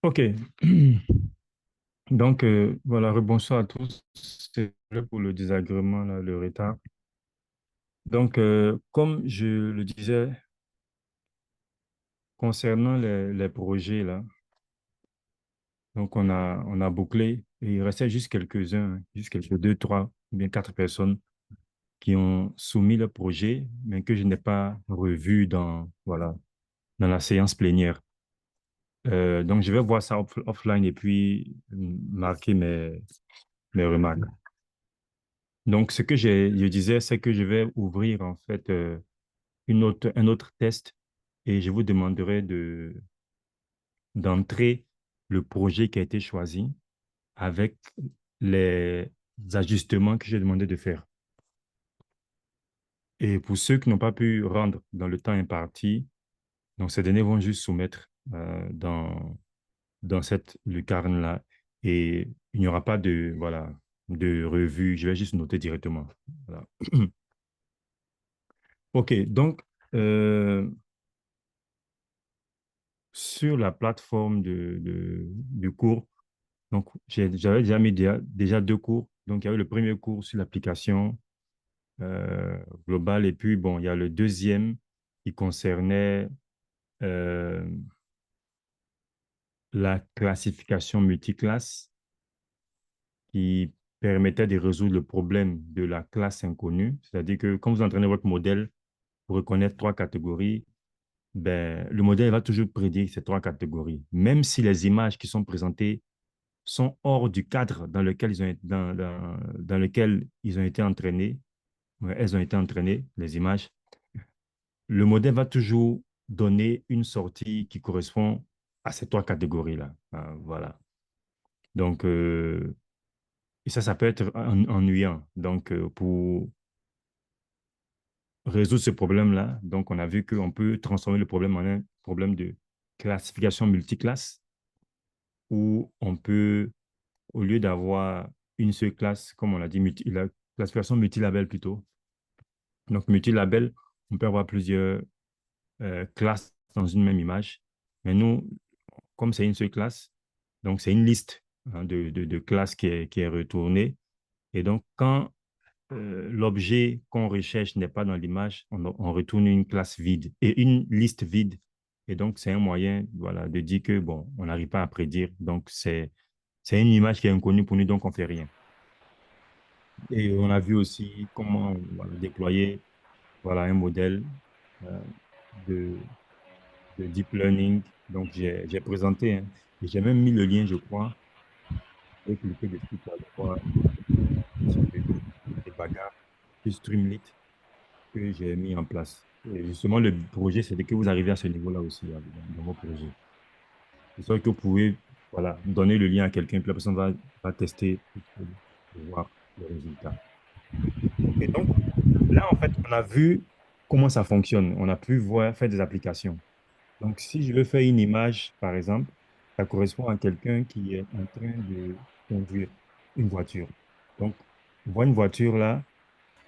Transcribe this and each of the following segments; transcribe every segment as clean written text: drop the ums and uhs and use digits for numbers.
OK. Donc, voilà, rebonsoir à tous. C'est vrai pour le désagrément, là, le retard. Donc, comme je le disais, concernant les projets, là, donc on a bouclé et il restait juste quelques-uns, hein, juste quelques deux, trois, ou bien quatre personnes qui ont soumis le projet, mais que je n'ai pas revu voilà, dans la séance plénière. Donc, je vais voir ça offline et puis marquer mes remarques. Donc, ce que je disais, c'est que je vais ouvrir en fait un autre test et je vous demanderai d'entrer le projet qui a été choisi avec les ajustements que j'ai demandé de faire. Et pour ceux qui n'ont pas pu rendre dans le temps imparti, donc ces données vont juste soumettre dans cette lucarne-là et il n'y aura pas voilà, de revue. Je vais juste noter directement. Voilà. OK, donc, euh, sur la plateforme du cours, donc j'avais déjà mis déjà deux cours. Donc, il y avait le premier cours sur l'application globale et puis, bon, il y a le deuxième qui concernait euh, la classification multiclasse qui permettait de résoudre le problème de la classe inconnue. C'est-à-dire que quand vous entraînez votre modèle pour reconnaître trois catégories, ben, le modèle va toujours prédire ces trois catégories, même si les images qui sont présentées sont hors du cadre dans lequel ils ont été entraînés, ouais, elles ont été entraînées, les images. Le modèle va toujours donner une sortie qui correspond à ces trois catégories-là. Voilà. Donc, et ça peut être ennuyant. Donc, pour résoudre ce problème-là, donc on a vu qu'on peut transformer le problème en un problème de classification multiclasse où on peut, au lieu d'avoir une seule classe, comme on l'a dit, la classification multilabel plutôt. Donc, multilabel, on peut avoir plusieurs classes dans une même image. Mais nous, comme c'est une seule classe, donc c'est une liste hein, de classes qui est retournée. Et donc, quand l'objet qu'on recherche n'est pas dans l'image, on retourne une classe vide et une liste vide. Et donc, c'est un moyen voilà, de dire que, bon, on n'arrive pas à prédire. Donc, c'est une image qui est inconnue pour nous, donc on ne fait rien. Et on a vu aussi comment voilà, déployer voilà, un modèle euh, de, de deep learning. Donc, j'ai présenté, hein, et j'ai même mis le lien, je crois, et cliquer dessus pour aller voir un petit peu les bagarres sur Streamlit que j'ai mis en place. Et justement, le projet, c'est que vous arrivez à ce niveau-là aussi dans vos projets. C'est ça que vous pouvez voilà, donner le lien à quelqu'un, puis la personne va tester pour voir le résultat. Et donc, là, en fait, on a vu comment ça fonctionne. On a pu voir, faire des applications. Donc, si je veux faire une image, par exemple, ça correspond à quelqu'un qui est en train de conduire une voiture. Donc, on voit une voiture là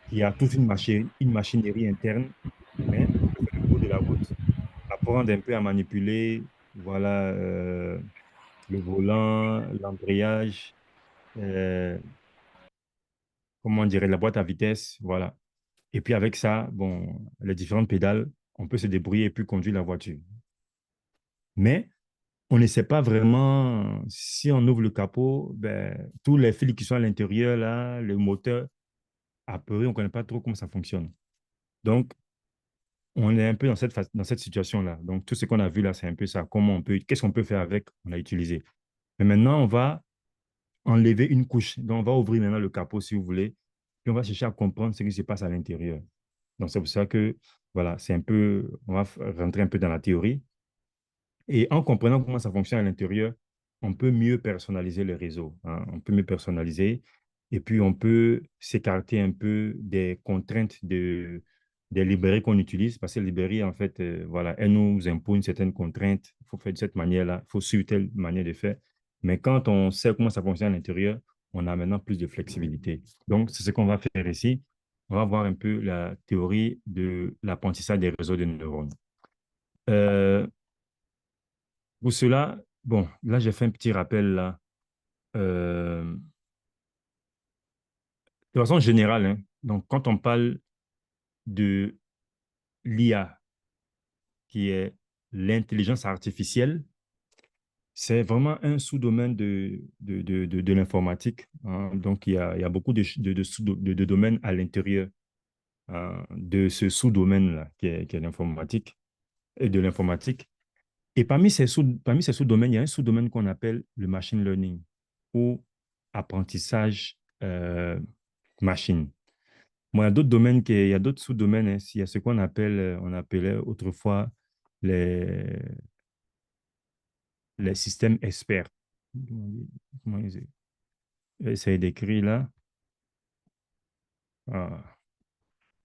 qui a toute une machinerie interne, mais sur le bord de la route, apprendre un peu à manipuler, voilà, le volant, l'embrayage, euh, comment on dirait, la boîte à vitesse, voilà. Et puis avec ça, bon, les différentes pédales, on peut se débrouiller et puis conduire la voiture. Mais on ne sait pas vraiment si on ouvre le capot, ben, tous les fils qui sont à l'intérieur, là, le moteur, a priori, on ne connaît pas trop comment ça fonctionne. Donc, on est un peu dans cette situation-là. Donc, tout ce qu'on a vu là, c'est un peu ça. Qu'est-ce qu'on peut faire avec? On a utilisé. Mais maintenant, on va enlever une couche. Donc, on va ouvrir maintenant le capot, si vous voulez. Puis, on va chercher à comprendre ce qui se passe à l'intérieur. Donc, c'est pour ça que, voilà, on va rentrer un peu dans la théorie. Et en comprenant comment ça fonctionne à l'intérieur, on peut mieux personnaliser le réseau, hein. On peut mieux personnaliser et puis on peut s'écarter un peu des contraintes des librairies qu'on utilise parce que les librairies, en fait, voilà, elles nous imposent une certaine contrainte. Il faut faire de cette manière-là, il faut suivre telle manière de faire. Mais quand on sait comment ça fonctionne à l'intérieur, on a maintenant plus de flexibilité. Donc, c'est ce qu'on va faire ici. On va voir un peu la théorie de l'apprentissage des réseaux de neurones. Euh, pour cela, Bon, là, j'ai fait un petit rappel là. Euh, de façon générale, hein, donc quand on parle de l'IA, qui est l'intelligence artificielle, c'est vraiment un sous-domaine de l'informatique, hein. Donc, il y a beaucoup de domaines à l'intérieur de ce sous-domaine-là qui est l'informatique et de l'informatique. Et parmi ces sous-domaines, il y a un sous-domaine qu'on appelle le machine learning ou apprentissage machine. Bon, il y a d'autres domaines, il y a d'autres sous-domaines, hein. Il y a ce qu'on appelle, on appelait autrefois les, les systèmes experts. Comment ils essayent d'écrire là? Ah,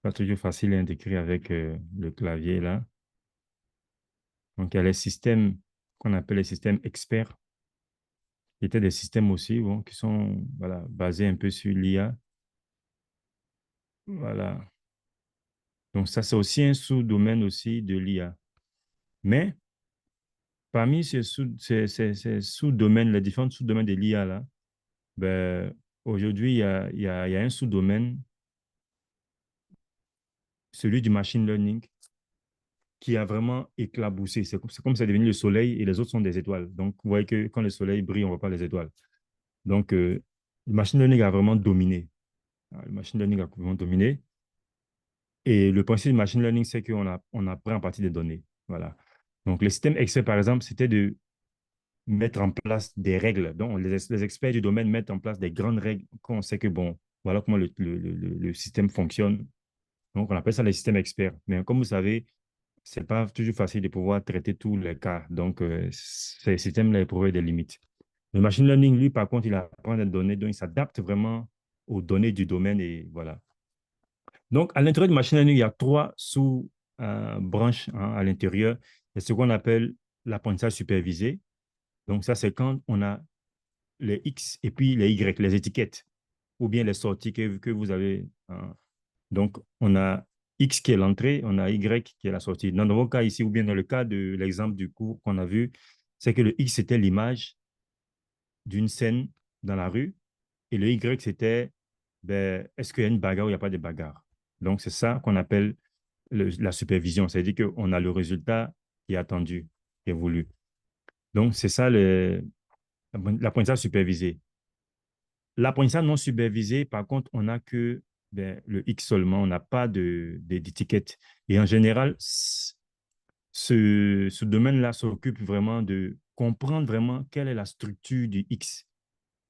pas toujours facile hein, d'écrire avec le clavier là. Donc, il y a les systèmes qu'on appelle les systèmes experts, qui étaient des systèmes aussi bon, qui sont voilà, basés un peu sur l'IA. Voilà. Donc, ça, c'est aussi un sous-domaine aussi de l'IA. Mais parmi ces sous-domaines, les différents sous-domaines de l'IA là, ben, aujourd'hui, il y a un sous-domaine, celui du machine learning, qui a vraiment éclaboussé. C'est comme si c'est devenu le soleil et les autres sont des étoiles. Donc, vous voyez que quand le soleil brille, on ne voit pas les étoiles. Donc, le machine learning a vraiment dominé. Le machine learning a vraiment dominé. Et le principe du machine learning, c'est qu'on apprend à partir des données. Voilà. Donc, le système Excel, par exemple, c'était de mettre en place des règles. Donc, les experts du domaine mettent en place des grandes règles qu'on sait que, bon, voilà comment le système fonctionne. Donc, on appelle ça les systèmes experts. Mais comme vous savez, c'est pas toujours facile de pouvoir traiter tous les cas. Donc, ces systèmes-là éprouvent des limites. Le machine learning, lui, par contre, il apprend des données, donc il s'adapte vraiment aux données du domaine et voilà. Donc, à l'intérieur du machine learning, il y a trois sous-branches à l'intérieur. Il y a ce qu'on appelle l'apprentissage supervisé. Donc, ça, c'est quand on a les X et puis les Y, les étiquettes, ou bien les sorties que vous avez. Donc, on a X qui est l'entrée, on a Y qui est la sortie. Dans notre cas ici, ou bien dans le cas de l'exemple du cours qu'on a vu, c'est que le X, c'était l'image d'une scène dans la rue, et le Y, c'était ben, est-ce qu'il y a une bagarre ou il n'y a pas de bagarre. Donc, c'est ça qu'on appelle la supervision. C'est-à-dire qu'on a le résultat qui est attendu, qui est voulu. Donc, c'est ça l'apprentissage supervisé. L'apprentissage non supervisé, par contre, on n'a que ben, le X seulement, on n'a pas d'étiquette. Et en général, ce domaine-là s'occupe vraiment de comprendre vraiment quelle est la structure du X.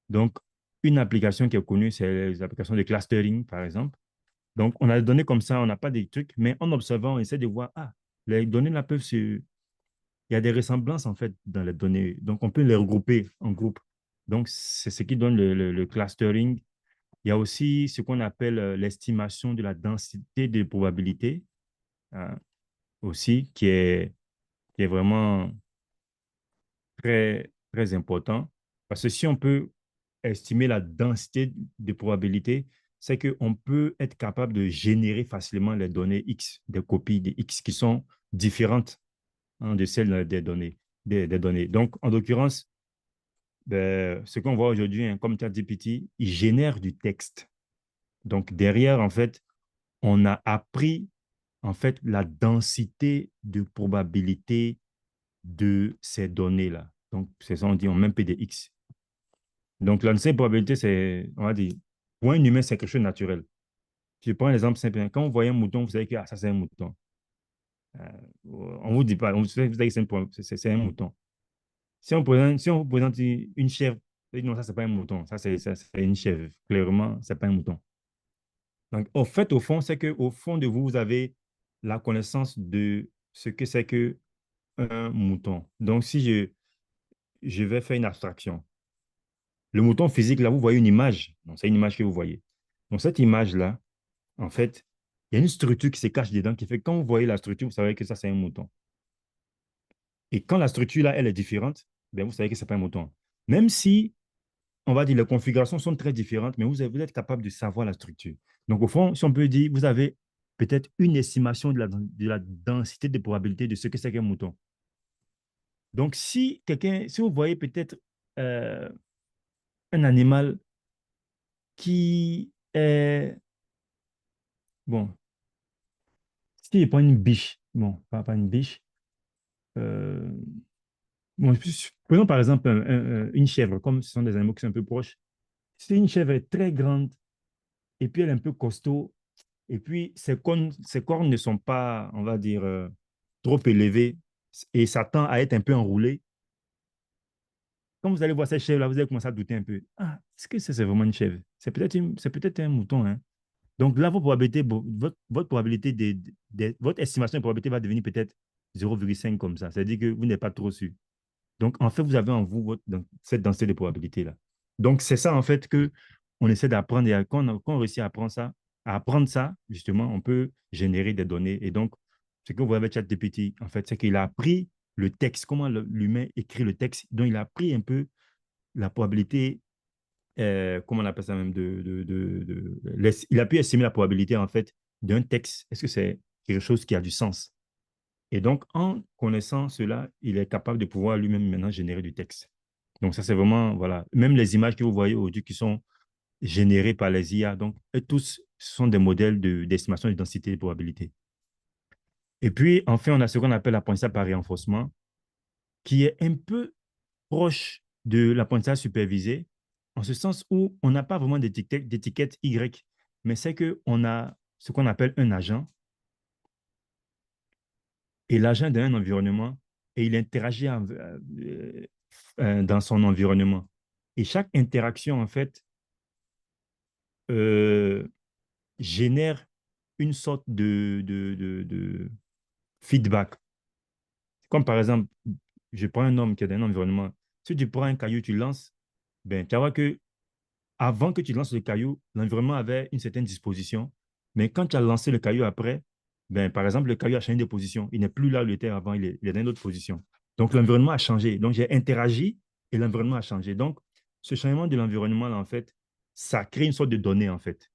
Donc, une application qui est connue, c'est les applications de clustering, par exemple. Donc, on a des données comme ça, on n'a pas des trucs, mais en observant, on essaie de voir, ah, les données là peuvent se... Il y a des ressemblances, en fait, dans les données. Donc, on peut les regrouper en groupes. Donc, c'est ce qui donne le clustering. Il y a aussi ce qu'on appelle l'estimation de la densité de probabilité, hein, aussi, qui est vraiment très, très important. Parce que si on peut estimer la densité de probabilité, c'est qu'on peut être capable de générer facilement les données X, des copies de X qui sont différentes de celles des données. Donc, en l'occurrence, ben, ce qu'on voit aujourd'hui hein, comme ChatGPT, il génère du texte. Donc, derrière, en fait, on a appris en fait la densité de probabilité de ces données-là. Donc, c'est ça, on dit en même PDX. Donc, la densité de probabilité, c'est, on va dire, pour un humain, c'est quelque chose de naturel. Je prends un exemple simple. Quand vous voyez un mouton, vous savez que ah, ça, c'est un mouton. Euh, on ne vous dit pas, vous savez que c'est un mouton. Si on vous présente une chèvre, vous dites, non, ça, c'est pas un mouton. Ça, c'est une chèvre. Clairement, c'est pas un mouton. Donc, au fait, au fond, c'est qu'au fond de vous, vous avez la connaissance de ce que c'est que un mouton. Donc, si je vais faire une abstraction, le mouton physique, là, vous voyez une image. Donc, c'est une image que vous voyez. Donc, cette image-là, en fait, il y a une structure qui se cache dedans qui fait que quand vous voyez la structure, vous savez que ça, c'est un mouton. Et quand la structure, là, elle est différente, ben, vous savez que ce n'est pas un mouton. Même si, on va dire, les configurations sont très différentes, mais vous êtes capable de savoir la structure. Donc, au fond, si on peut dire, vous avez peut-être une estimation de la densité de probabilité de ce que c'est qu'un mouton. Donc, si vous voyez peut-être euh, un animal qui est, bon, si il prend une biche, bon, pas une biche, euh, bon, prenons par exemple une chèvre, comme ce sont des animaux qui sont un peu proches. Si une chèvre est très grande et puis elle est un peu costaud, et puis ses cornes ne sont pas, on va dire, trop élevées et ça tend à être un peu enroulé, quand vous allez voir cette chèvre-là, vous allez commencer à douter un peu. Ah, est-ce que c'est vraiment une chèvre? C'est peut-être un mouton, hein? Donc là, votre probabilité votre estimation de probabilité va devenir peut-être 0,5 comme ça. C'est-à-dire que vous n'êtes pas trop sûr. Donc, en fait, vous avez en vous cette densité de probabilité-là. Donc, c'est ça, en fait, que on essaie d'apprendre. Et quand on réussit à apprendre ça, justement, on peut générer des données. Et donc, ce que vous voyez avec ChatGPT, en fait, c'est qu'il a appris le texte, comment l'humain écrit le texte. Donc, il a appris un peu la probabilité, comment on appelle ça même, il a pu estimer la probabilité, en fait, d'un texte. Est-ce que c'est quelque chose qui a du sens? Et donc, en connaissant cela, il est capable de pouvoir lui-même maintenant générer du texte. Donc, ça, c'est vraiment, voilà. Même les images que vous voyez aujourd'hui qui sont générées par les IA, donc, eux tous sont des modèles d'estimation de densité de probabilité. Et puis, enfin, on a ce qu'on appelle l'apprentissage par renforcement, qui est un peu proche de l'apprentissage supervisé, en ce sens où on n'a pas vraiment d'étiquette Y, mais c'est qu'on a ce qu'on appelle un agent, et l'agent dans un environnement, et il interagit dans son environnement. Et chaque interaction, en fait, euh, génère une sorte de feedback. Comme par exemple, je prends un homme qui est dans un environnement. Si tu prends un caillou, tu lances, ben, tu vas voir que avant que tu lances le caillou, l'environnement avait une certaine disposition. Mais quand tu as lancé le caillou après, ben, par exemple, le caillou a changé de position. Il n'est plus là où il était avant, il est dans une autre position. Donc, l'environnement a changé. Donc, j'ai interagi et l'environnement a changé. Donc, ce changement de l'environnement, là, en fait, ça crée une sorte de donnée, en fait.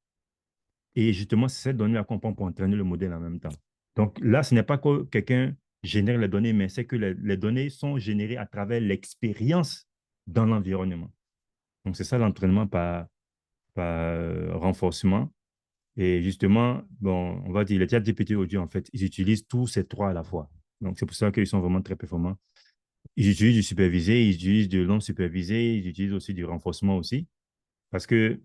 Et justement, c'est cette donnée-là qu'on prend pour entraîner le modèle en même temps. Donc, là, ce n'est pas que quelqu'un génère les données, mais c'est que les données sont générées à travers l'expérience dans l'environnement. Donc, c'est ça l'entraînement par renforcement. Et justement, bon, on va dire, les ChatGPT aujourd'hui, en fait, ils utilisent tous ces trois à la fois. Donc, c'est pour ça qu'ils sont vraiment très performants. Ils utilisent du supervisé, ils utilisent de non supervisé, ils utilisent aussi du renforcement aussi. Parce que,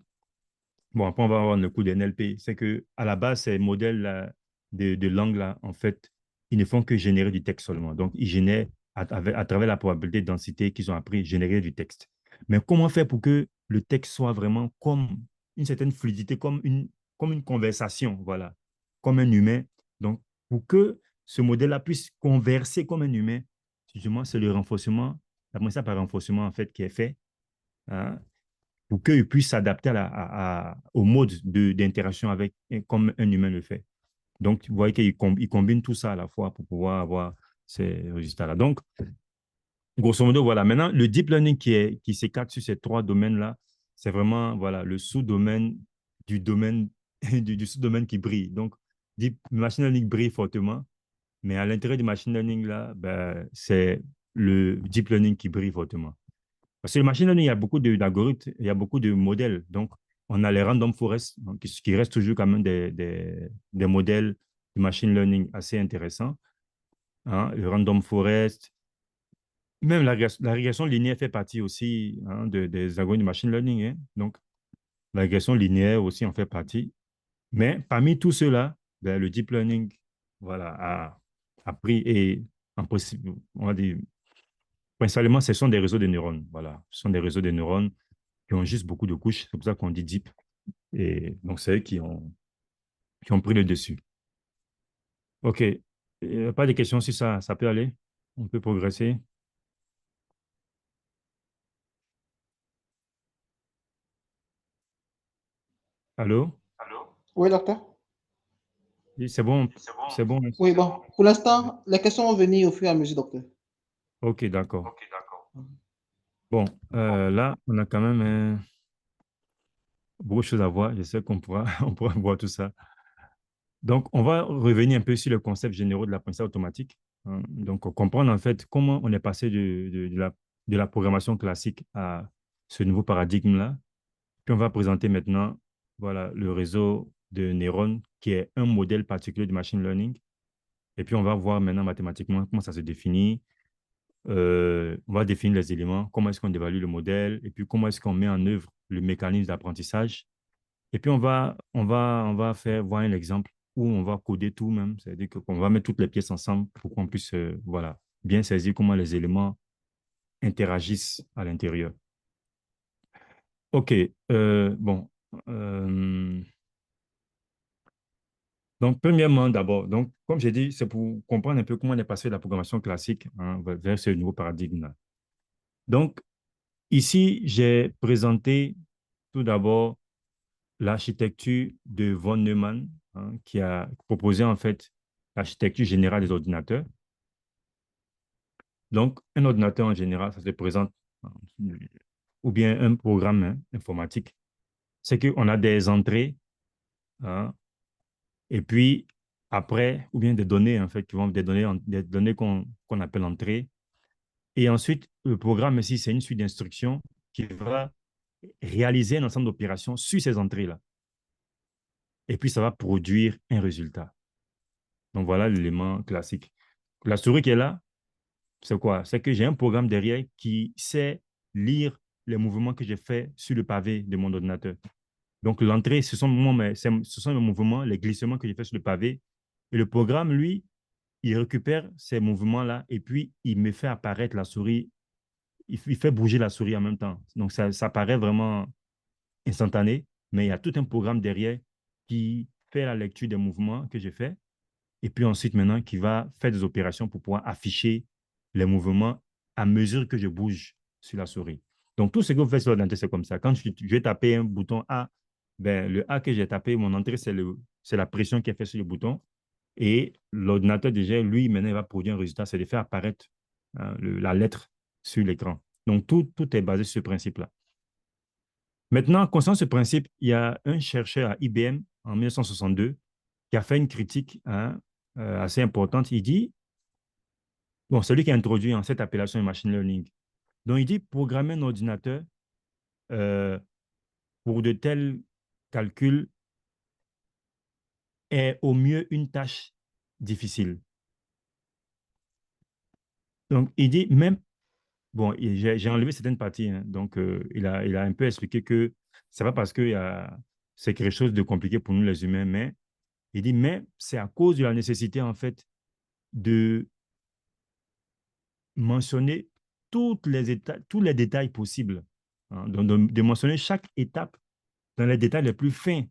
bon, après, on va avoir le coup de NLP. C'est que, à la base, ces modèles-là de langue-là, en fait, ils ne font que générer du texte seulement. Donc, ils génèrent, à travers la probabilité de densité qu'ils ont appris, générer du texte. Mais comment faire pour que le texte soit vraiment comme une certaine fluidité, comme une conversation, voilà, comme un humain. Donc, pour que ce modèle-là puisse converser comme un humain, justement, c'est le renforcement, ça par renforcement, en fait, qui est fait, hein, pour qu'il puisse s'adapter au mode d'interaction avec, comme un humain le fait. Donc, vous voyez qu'il combine tout ça à la fois pour pouvoir avoir ces résultats-là. Donc, grosso modo, voilà. Maintenant, le deep learning qui s'écarte sur ces trois domaines-là, c'est vraiment voilà, le sous-domaine du domaine, du sous-domaine qui brille. Donc, deep machine learning brille fortement, mais à l'intérieur du machine learning, là, ben, c'est le deep learning qui brille fortement. Parce que le machine learning, il y a beaucoup d'algorithmes, il y a beaucoup de modèles. Donc, on a les random forests, donc, qui restent toujours quand même des modèles de machine learning assez intéressants, hein. Le random forest, même la régression linéaire fait partie aussi, hein, des algorithmes de machine learning, hein. Donc, la régression linéaire aussi en fait partie. Mais parmi tout cela, ben, le deep learning voilà, a pris et en possible, on va dire, principalement, ce sont des réseaux de neurones. Voilà. Ce sont des réseaux de neurones qui ont juste beaucoup de couches. C'est pour ça qu'on dit deep. Et donc, c'est eux qui ont pris le dessus. OK. Pas de questions si ça peut aller. On peut progresser. Allô? Oui, docteur. Oui, c'est bon. C'est bon. Oui, bon. Pour l'instant, les questions vont venir au fur et à mesure, docteur. OK, d'accord. Bon, là, on a quand même beaucoup de choses à voir. Je sais qu'on pourra, on pourra voir tout ça. Donc, on va revenir un peu sur le concept généraux de l'apprentissage automatique. hein. Donc, comprendre en fait comment on est passé de la programmation classique à ce nouveau paradigme-là. Puis on va présenter maintenant voilà, le réseau de neurones qui est un modèle particulier de machine learning. Et puis on va voir maintenant mathématiquement comment ça se définit. On va définir les éléments, comment est-ce qu'on évalue le modèle, et puis comment est-ce qu'on met en œuvre le mécanisme d'apprentissage. Et puis on va faire voir un exemple où on va coder tout même, c'est-à-dire qu'on va mettre toutes les pièces ensemble pour qu'on puisse voilà, bien saisir comment les éléments interagissent à l'intérieur. OK, bon. Euh, donc, premièrement, d'abord, donc, comme j'ai dit, c'est pour comprendre un peu comment on est passé de la programmation classique, hein, vers ce nouveau paradigme-là. Donc, ici, j'ai présenté tout d'abord l'architecture de von Neumann, hein, qui a proposé en fait l'architecture générale des ordinateurs. Donc, un ordinateur en général, ça se présente, hein, ou bien un programme, hein, informatique. C'est qu'on a des entrées, hein, et puis après, ou bien des données, en fait, qui vont des données qu'on appelle entrées. Et ensuite, le programme ici, c'est une suite d'instructions qui va réaliser un ensemble d'opérations sur ces entrées-là. Et puis, ça va produire un résultat. Donc, voilà l'élément classique. La souris qui est là, c'est quoi? C'est que j'ai un programme derrière qui sait lire les mouvements que j'ai faits sur le pavé de mon ordinateur. Donc, l'entrée, ce sont les mouvements, les glissements que j'ai fait sur le pavé. Et le programme, lui, il récupère ces mouvements-là et puis il me fait apparaître la souris. Il fait bouger la souris en même temps. Donc, ça paraît vraiment instantané, mais il y a tout un programme derrière qui fait la lecture des mouvements que j'ai faits et puis ensuite maintenant qui va faire des opérations pour pouvoir afficher les mouvements à mesure que je bouge sur la souris. Donc, tout ce que vous faites sur l'ordinateur, c'est comme ça. Quand je vais taper un bouton A, ben, le A que j'ai tapé, mon entrée, c'est la pression qui est faite sur le bouton. Et l'ordinateur, déjà, lui, maintenant, il va produire un résultat, c'est de faire apparaître hein, la lettre sur l'écran. Donc, tout est basé sur ce principe-là. Maintenant, concernant ce principe, il y a un chercheur à IBM en 1962 qui a fait une critique hein, assez importante. Il dit, bon, c'est lui qui a introduit en cette appellation de machine learning. Donc, il dit programmer un ordinateur euh, pour de tels calculs est au mieux une tâche difficile. Donc, il dit même, bon, j'ai enlevé certaines parties, hein, donc il a un peu expliqué que c'est pas parce que c'est quelque chose de compliqué pour nous les humains, mais il dit, mais c'est à cause de la nécessité, en fait, de mentionner tous les détails possibles, hein, de mentionner chaque étape dans les détails les plus fins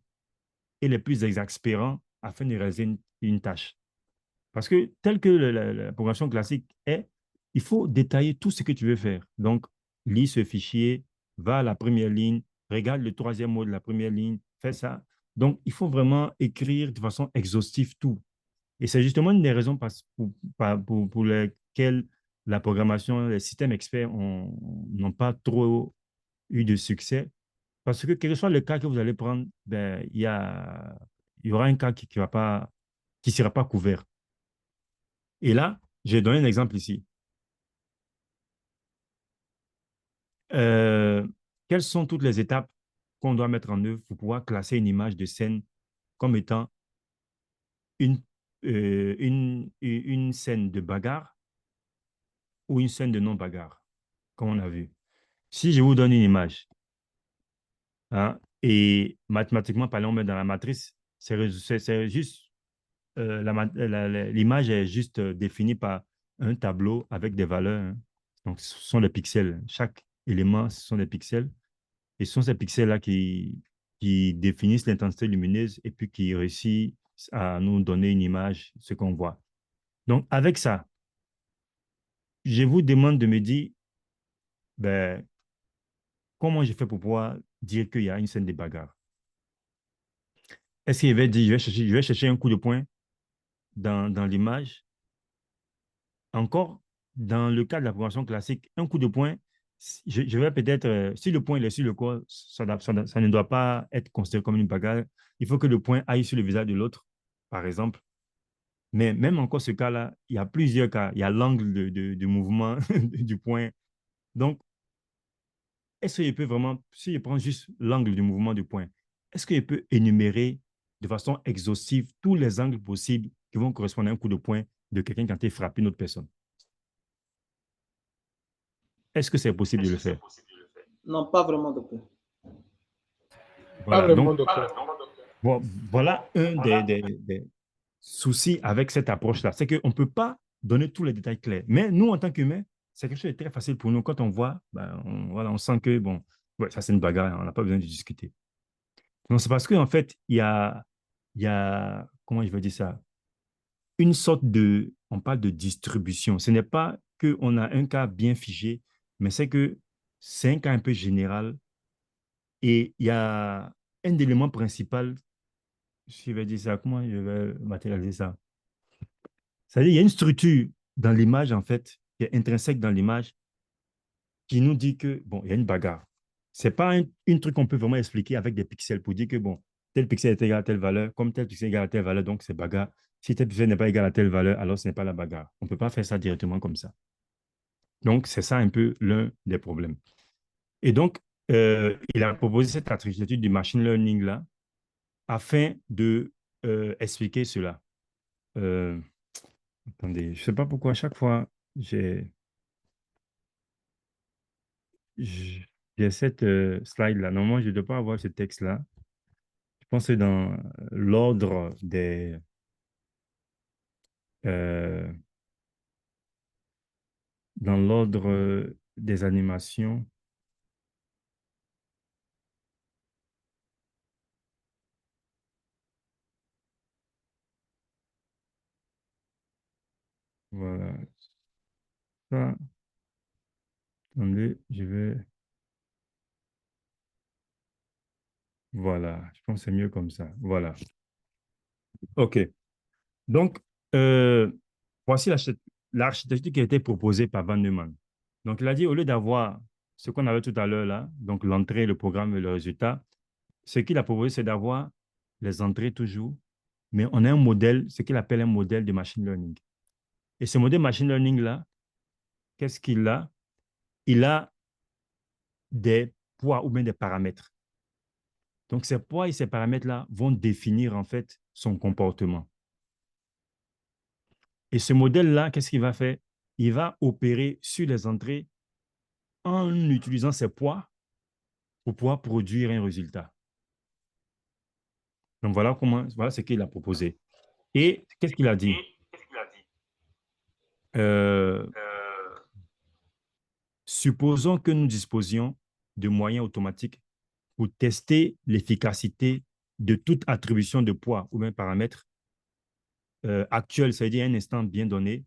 et les plus exaspérants afin de réaliser une tâche. Parce que tel que la programmation classique est, il faut détailler tout ce que tu veux faire. Donc, lis ce fichier, va à la première ligne, regarde le troisième mot de la première ligne, fais ça. Donc, il faut vraiment écrire de façon exhaustive tout. Et c'est justement une des raisons pour lesquelles la programmation, les systèmes experts n'ont pas trop eu de succès. Parce que quel que soit le cas que vous allez prendre, ben, il y aura un cas qui sera pas couvert. Et là, j'ai donné un exemple ici. Euh, Quelles sont toutes les étapes qu'on doit mettre en œuvre pour pouvoir classer une image de scène comme étant une, une scène de bagarre ou une scène de non-bagarre, comme on a vu. Si je vous donne une image, hein, et mathématiquement parlant, on met dans la matrice, c'est juste, l'image est juste définie par un tableau avec des valeurs, hein. Donc, ce sont des pixels. Chaque élément, ce sont des pixels. Et ce sont ces pixels-là qui définissent l'intensité lumineuse et puis qui réussissent à nous donner une image, ce qu'on voit. Donc, avec ça, je vous demande de me dire, ben, comment je fais pour pouvoir dire qu'il y a une scène de bagarre? Est-ce qu'il va dire, je vais chercher un coup de poing dans l'image? Encore, dans le cas de la programmation classique, un coup de poing, je vais peut-être, si le poing il est sur le corps, ça ne doit pas être considéré comme une bagarre. Il faut que le poing aille sur le visage de l'autre, par exemple. Mais même encore ce cas-là, il y a plusieurs cas. Il y a l'angle de mouvement du point. Donc, est-ce qu'il peut vraiment, si je prends juste l'angle du mouvement du point, est-ce qu'il peut énumérer de façon exhaustive tous les angles possibles qui vont correspondre à un coup de poing de quelqu'un qui a été frappé une autre personne? Est-ce que c'est possible de le faire? Non, pas vraiment, docteur. Pas Voilà. vraiment, Donc, docteur. bon, voilà un des soucis avec cette approche-là. C'est qu'on ne peut pas donner tous les détails clairs. Mais nous, en tant qu'humains, c'est quelque chose de très facile pour nous. Quand on voit, ben, voilà, on sent que, bon, ouais, ça c'est une bagarre, on n'a pas besoin de discuter. Non, c'est parce qu'en fait, il y a, comment je veux dire ça, une sorte de, on parle de distribution. Ce n'est pas qu'on a un cas bien figé, mais c'est que c'est un cas un peu général et il y a un élément principal, je vais dire ça, comment je vais matérialiser ça? C'est-à-dire, il y a une structure dans l'image, en fait, qui est intrinsèque dans l'image, qui nous dit que, bon, il y a une bagarre. Ce n'est pas un truc qu'on peut vraiment expliquer avec des pixels pour dire que, bon, tel pixel est égal à telle valeur, comme tel pixel est égal à telle valeur, donc c'est bagarre. Si tel pixel n'est pas égal à telle valeur, alors ce n'est pas la bagarre. On ne peut pas faire ça directement comme ça. Donc, c'est ça un peu l'un des problèmes. Et donc, il a proposé cette architecture du machine learning là afin de expliquer cela. Euh, attendez, je ne sais pas pourquoi à chaque fois j'ai j'ai cette slide-là. Normalement, je ne dois pas avoir ce texte-là. Je pense que dans l'ordre euh, dans l'ordre des animations. Voilà. Ça, attendez, je vais. Voilà. Je pense que c'est mieux comme ça. Voilà. OK. Donc, euh, voici l'architecture qui a été proposée par Van Neumann. Donc, il a dit, au lieu d'avoir ce qu'on avait tout à l'heure là, donc l'entrée, le programme et le résultat, ce qu'il a proposé, c'est d'avoir les entrées toujours, mais on a un modèle, ce qu'il appelle un modèle de machine learning. Et ce modèle machine learning-là, qu'est-ce qu'il a? Il a des poids ou bien des paramètres. Donc, ces poids et ces paramètres-là vont définir en fait son comportement. Et ce modèle-là, qu'est-ce qu'il va faire? Il va opérer sur les entrées en utilisant ces poids pour pouvoir produire un résultat. Donc, voilà ce qu'il a proposé. Et qu'est-ce qu'il a dit? Euh, Supposons que nous disposions de moyens automatiques pour tester l'efficacité de toute attribution de poids ou même paramètre actuel, c'est-à-dire un instant bien donné,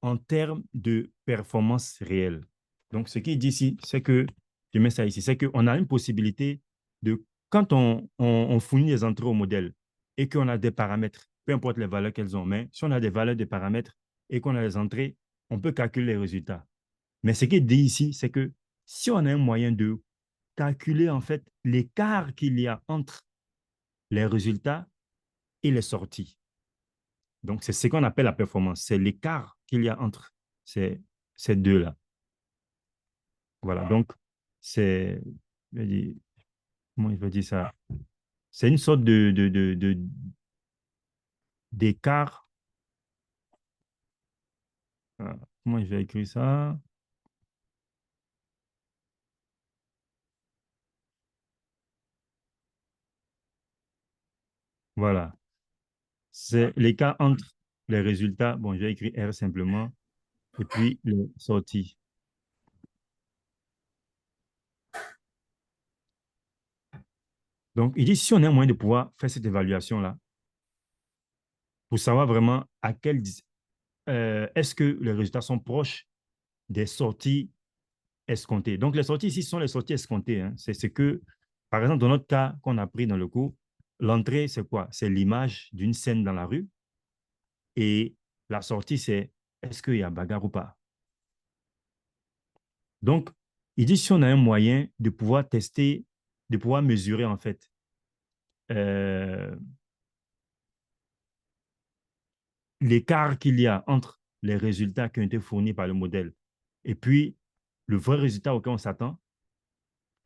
en termes de performance réelle. Donc, ce qu'il dit ici, c'est que, je mets ça ici, c'est qu'on a une possibilité de, quand on fournit les entrées au modèle et qu'on a des paramètres, peu importe les valeurs qu'elles ont, mais si on a des valeurs de paramètres et qu'on a les entrées, on peut calculer les résultats. Mais ce qu'il dit ici, c'est que si on a un moyen de calculer en fait l'écart qu'il y a entre les résultats et les sorties, donc c'est ce qu'on appelle la performance, c'est l'écart qu'il y a entre ces, ces deux-là. Voilà, donc c'est, comment il veut dire ça? C'est une sorte d'écart. Comment je vais écrire ça? Voilà, c'est l'écart entre les résultats. Bon, je vais écrire R simplement, et puis les sorties. Donc, il dit, si on a un moyen de pouvoir faire cette évaluation-là, pour savoir vraiment à quel est-ce que les résultats sont proches des sorties escomptées. Donc, les sorties ici sont les sorties escomptées. Hein. C'est ce que, par exemple, dans notre cas qu'on a pris dans le cours, l'entrée, c'est quoi? C'est l'image d'une scène dans la rue et la sortie, c'est est-ce qu'il y a bagarre ou pas? Donc, il dit si on a un moyen de pouvoir tester, de pouvoir mesurer en fait euh, l'écart qu'il y a entre les résultats qui ont été fournis par le modèle et puis le vrai résultat auquel on s'attend.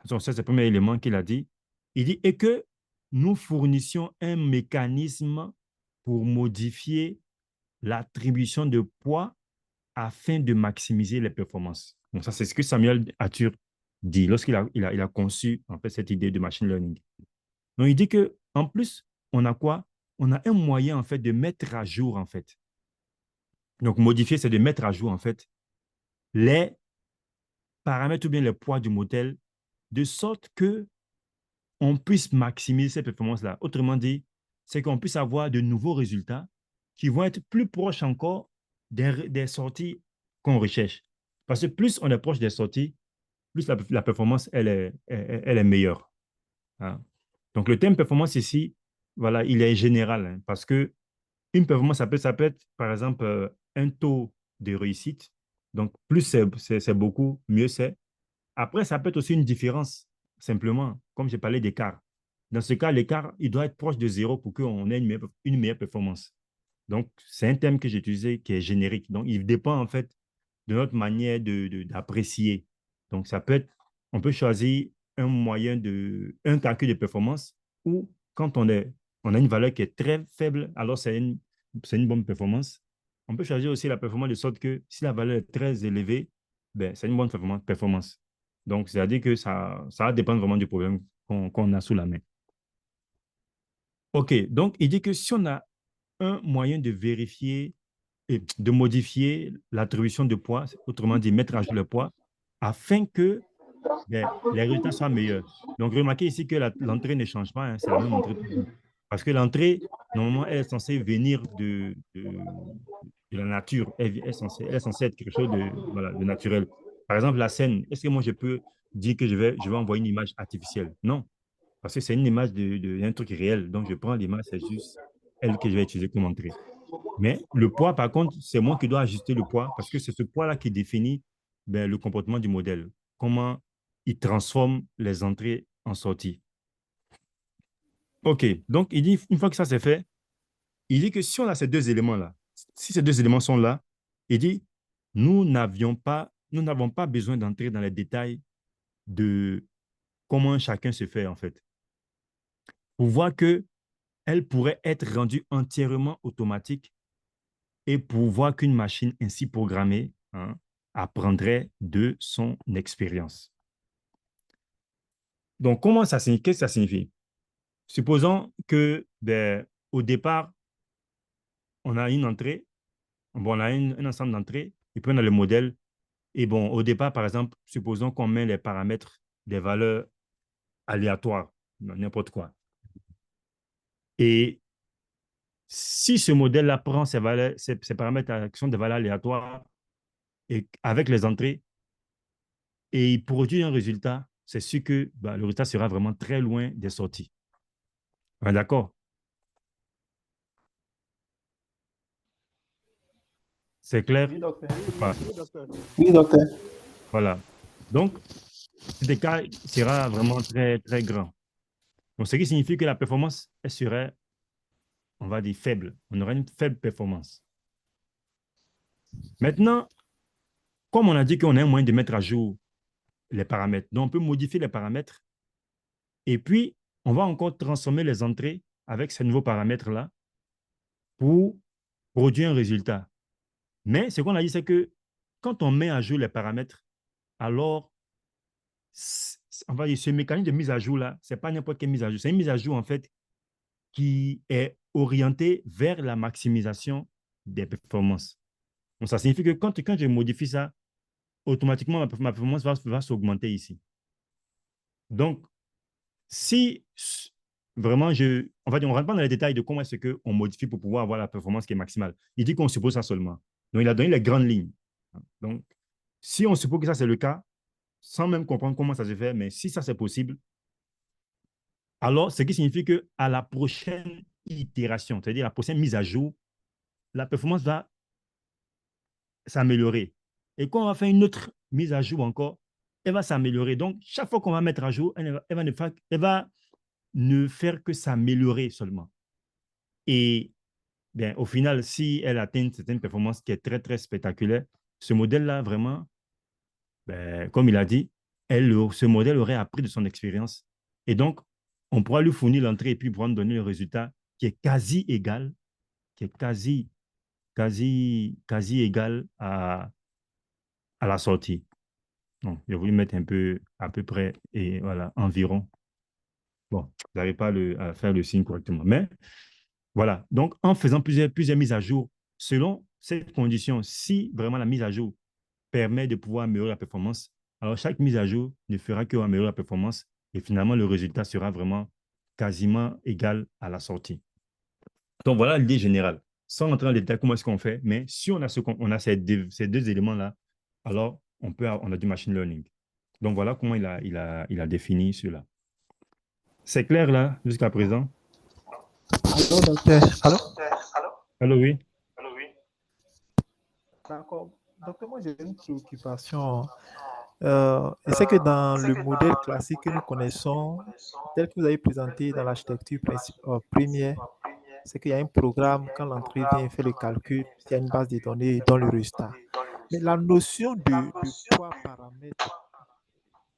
Ça, c'est le premier élément qu'il a dit. Il dit, et que nous fournissions un mécanisme pour modifier l'attribution de poids afin de maximiser les performances. Donc, ça, c'est ce que Samuel Atur dit lorsqu'il a conçu en fait, cette idée de machine learning. Donc, il dit qu'en plus, on a quoi? On a un moyen en fait, de mettre à jour, en fait. Donc, modifier, c'est de mettre à jour, en fait, les paramètres ou bien les poids du modèle de sorte que on puisse maximiser ces performances-là. Autrement dit, c'est qu'on puisse avoir de nouveaux résultats qui vont être plus proches encore des sorties qu'on recherche. Parce que plus on est proche des sorties, plus la performance, elle est meilleure. Hein. Donc, le terme performance ici, voilà, il est général, hein, parce que une performance, ça peut être, par exemple, un taux de réussite. Donc, plus c'est beaucoup, mieux c'est. Après, ça peut être aussi une différence, simplement, comme j'ai parlé d'écart. Dans ce cas, l'écart, il doit être proche de zéro pour qu'on ait une meilleure performance. Donc, c'est un terme que j'ai utilisé qui est générique. Donc, il dépend en fait de notre manière d'apprécier. Donc, ça peut être, on peut choisir un calcul de performance ou quand on a une valeur qui est très faible, alors c'est une bonne performance. On peut choisir aussi la performance de sorte que si la valeur est très élevée, ben, c'est une bonne performance. Donc, c'est-à-dire que ça va dépendre vraiment du problème qu'on a sous la main. OK, donc il dit que si on a un moyen de vérifier et de modifier l'attribution de poids, autrement dit, mettre à jour le poids, afin que ben, les résultats soient meilleurs. Donc, remarquez ici que l'entrée ne change pas, hein, c'est la même entrée toujours. Parce que l'entrée, normalement, elle est censée venir de la nature. Elle est censée être quelque chose voilà, de naturel. Par exemple, la scène, est-ce que moi, je peux dire que je vais envoyer une image artificielle? Non, parce que c'est une image d'un truc réel. Donc, je prends l'image, c'est juste elle que je vais utiliser comme entrée. Mais le poids, par contre, c'est moi qui dois ajuster le poids parce que c'est ce poids-là qui définit ben, le comportement du modèle. Comment il transforme les entrées en sorties. OK. Donc, il dit, une fois que ça c'est fait, il dit que si on a ces deux éléments-là, si ces deux éléments sont là, il dit, nous n'avons pas besoin d'entrer dans les détails de comment chacun se fait, en fait. Pour voir qu'elle pourrait être rendue entièrement automatique et pour voir qu'une machine ainsi programmée hein, apprendrait de son expérience. Donc, qu'est-ce que ça signifie? Supposons que, ben, au départ, on a une entrée, bon, on a un ensemble d'entrées, et puis on a le modèle. Et bon, au départ, par exemple, supposons qu'on met les paramètres des valeurs aléatoires, n'importe quoi. Et si ce modèle-là prend ces paramètres qui sont des valeurs aléatoires et avec les entrées, et il produit un résultat, c'est sûr que bah, le résultat sera vraiment très loin des sorties. D'accord? C'est clair Oui, docteur. ou pas? Oui, docteur. Voilà. Donc, cet écart sera vraiment très, très grand. Donc, ce qui signifie que la performance, elle serait, on va dire, faible. On aura une faible performance. Maintenant, comme on a dit qu'on a un moyen de mettre à jour les paramètres, donc on peut modifier les paramètres et puis on va encore transformer les entrées avec ces nouveaux paramètres-là pour produire un résultat. Mais ce qu'on a dit, c'est que quand on met à jour les paramètres, alors, on va dire, ce mécanisme de mise à jour-là, ce n'est pas n'importe quelle mise à jour. C'est une mise à jour, en fait, qui est orientée vers la maximisation des performances. Donc, ça signifie que quand je modifie ça, automatiquement, ma performance va s'augmenter ici. Donc, si vraiment, on va dire, on ne rentre pas dans les détails de comment est-ce qu'on modifie pour pouvoir avoir la performance qui est maximale. Il dit qu'on suppose ça seulement. Donc, il a donné les grandes lignes. Donc, si on suppose que ça, c'est le cas, sans même comprendre comment ça se fait, mais si ça, c'est possible, alors, ce qui signifie qu'à la prochaine itération, c'est-à-dire la prochaine mise à jour, la performance va s'améliorer. Et quand on va faire une autre mise à jour encore, elle va s'améliorer. Donc, chaque fois qu'on va mettre à jour, elle va ne faire que s'améliorer seulement. Et bien, au final, si elle atteint une certaine performance qui est très, très spectaculaire, ce modèle-là, vraiment, ben, comme il a dit, ce modèle aurait appris de son expérience. Et donc, on pourra lui fournir l'entrée et puis pourra nous donner le résultat qui est quasi égal, qui est quasi égal à la sortie. Donc, j'ai voulu mettre un peu, à peu près, et voilà, environ. Bon, je n'arrive pas à faire le signe correctement. Mais voilà. Donc, en faisant plusieurs mises à jour, selon cette condition, si vraiment la mise à jour permet de pouvoir améliorer la performance, alors chaque mise à jour ne fera qu'améliorer la performance et finalement, le résultat sera vraiment quasiment égal à la sortie. Donc, voilà l'idée générale. Sans entrer dans les détails, comment est-ce qu'on fait, mais si on a, on a ces deux éléments-là, alors on a du machine learning. Donc, voilà comment il a défini cela. C'est clair là, jusqu'à présent? Allô, docteur. Allô? Allô, oui? D'accord. Docteur, moi j'ai une préoccupation. Et c'est que dans le modèle classique que nous connaissons, tel que vous avez présenté dans l'architecture première, c'est qu'il y a un programme, quand l'entrée vient faire le calcul, il y a une base de données dans le résultat. Mais la notion de poids paramètre,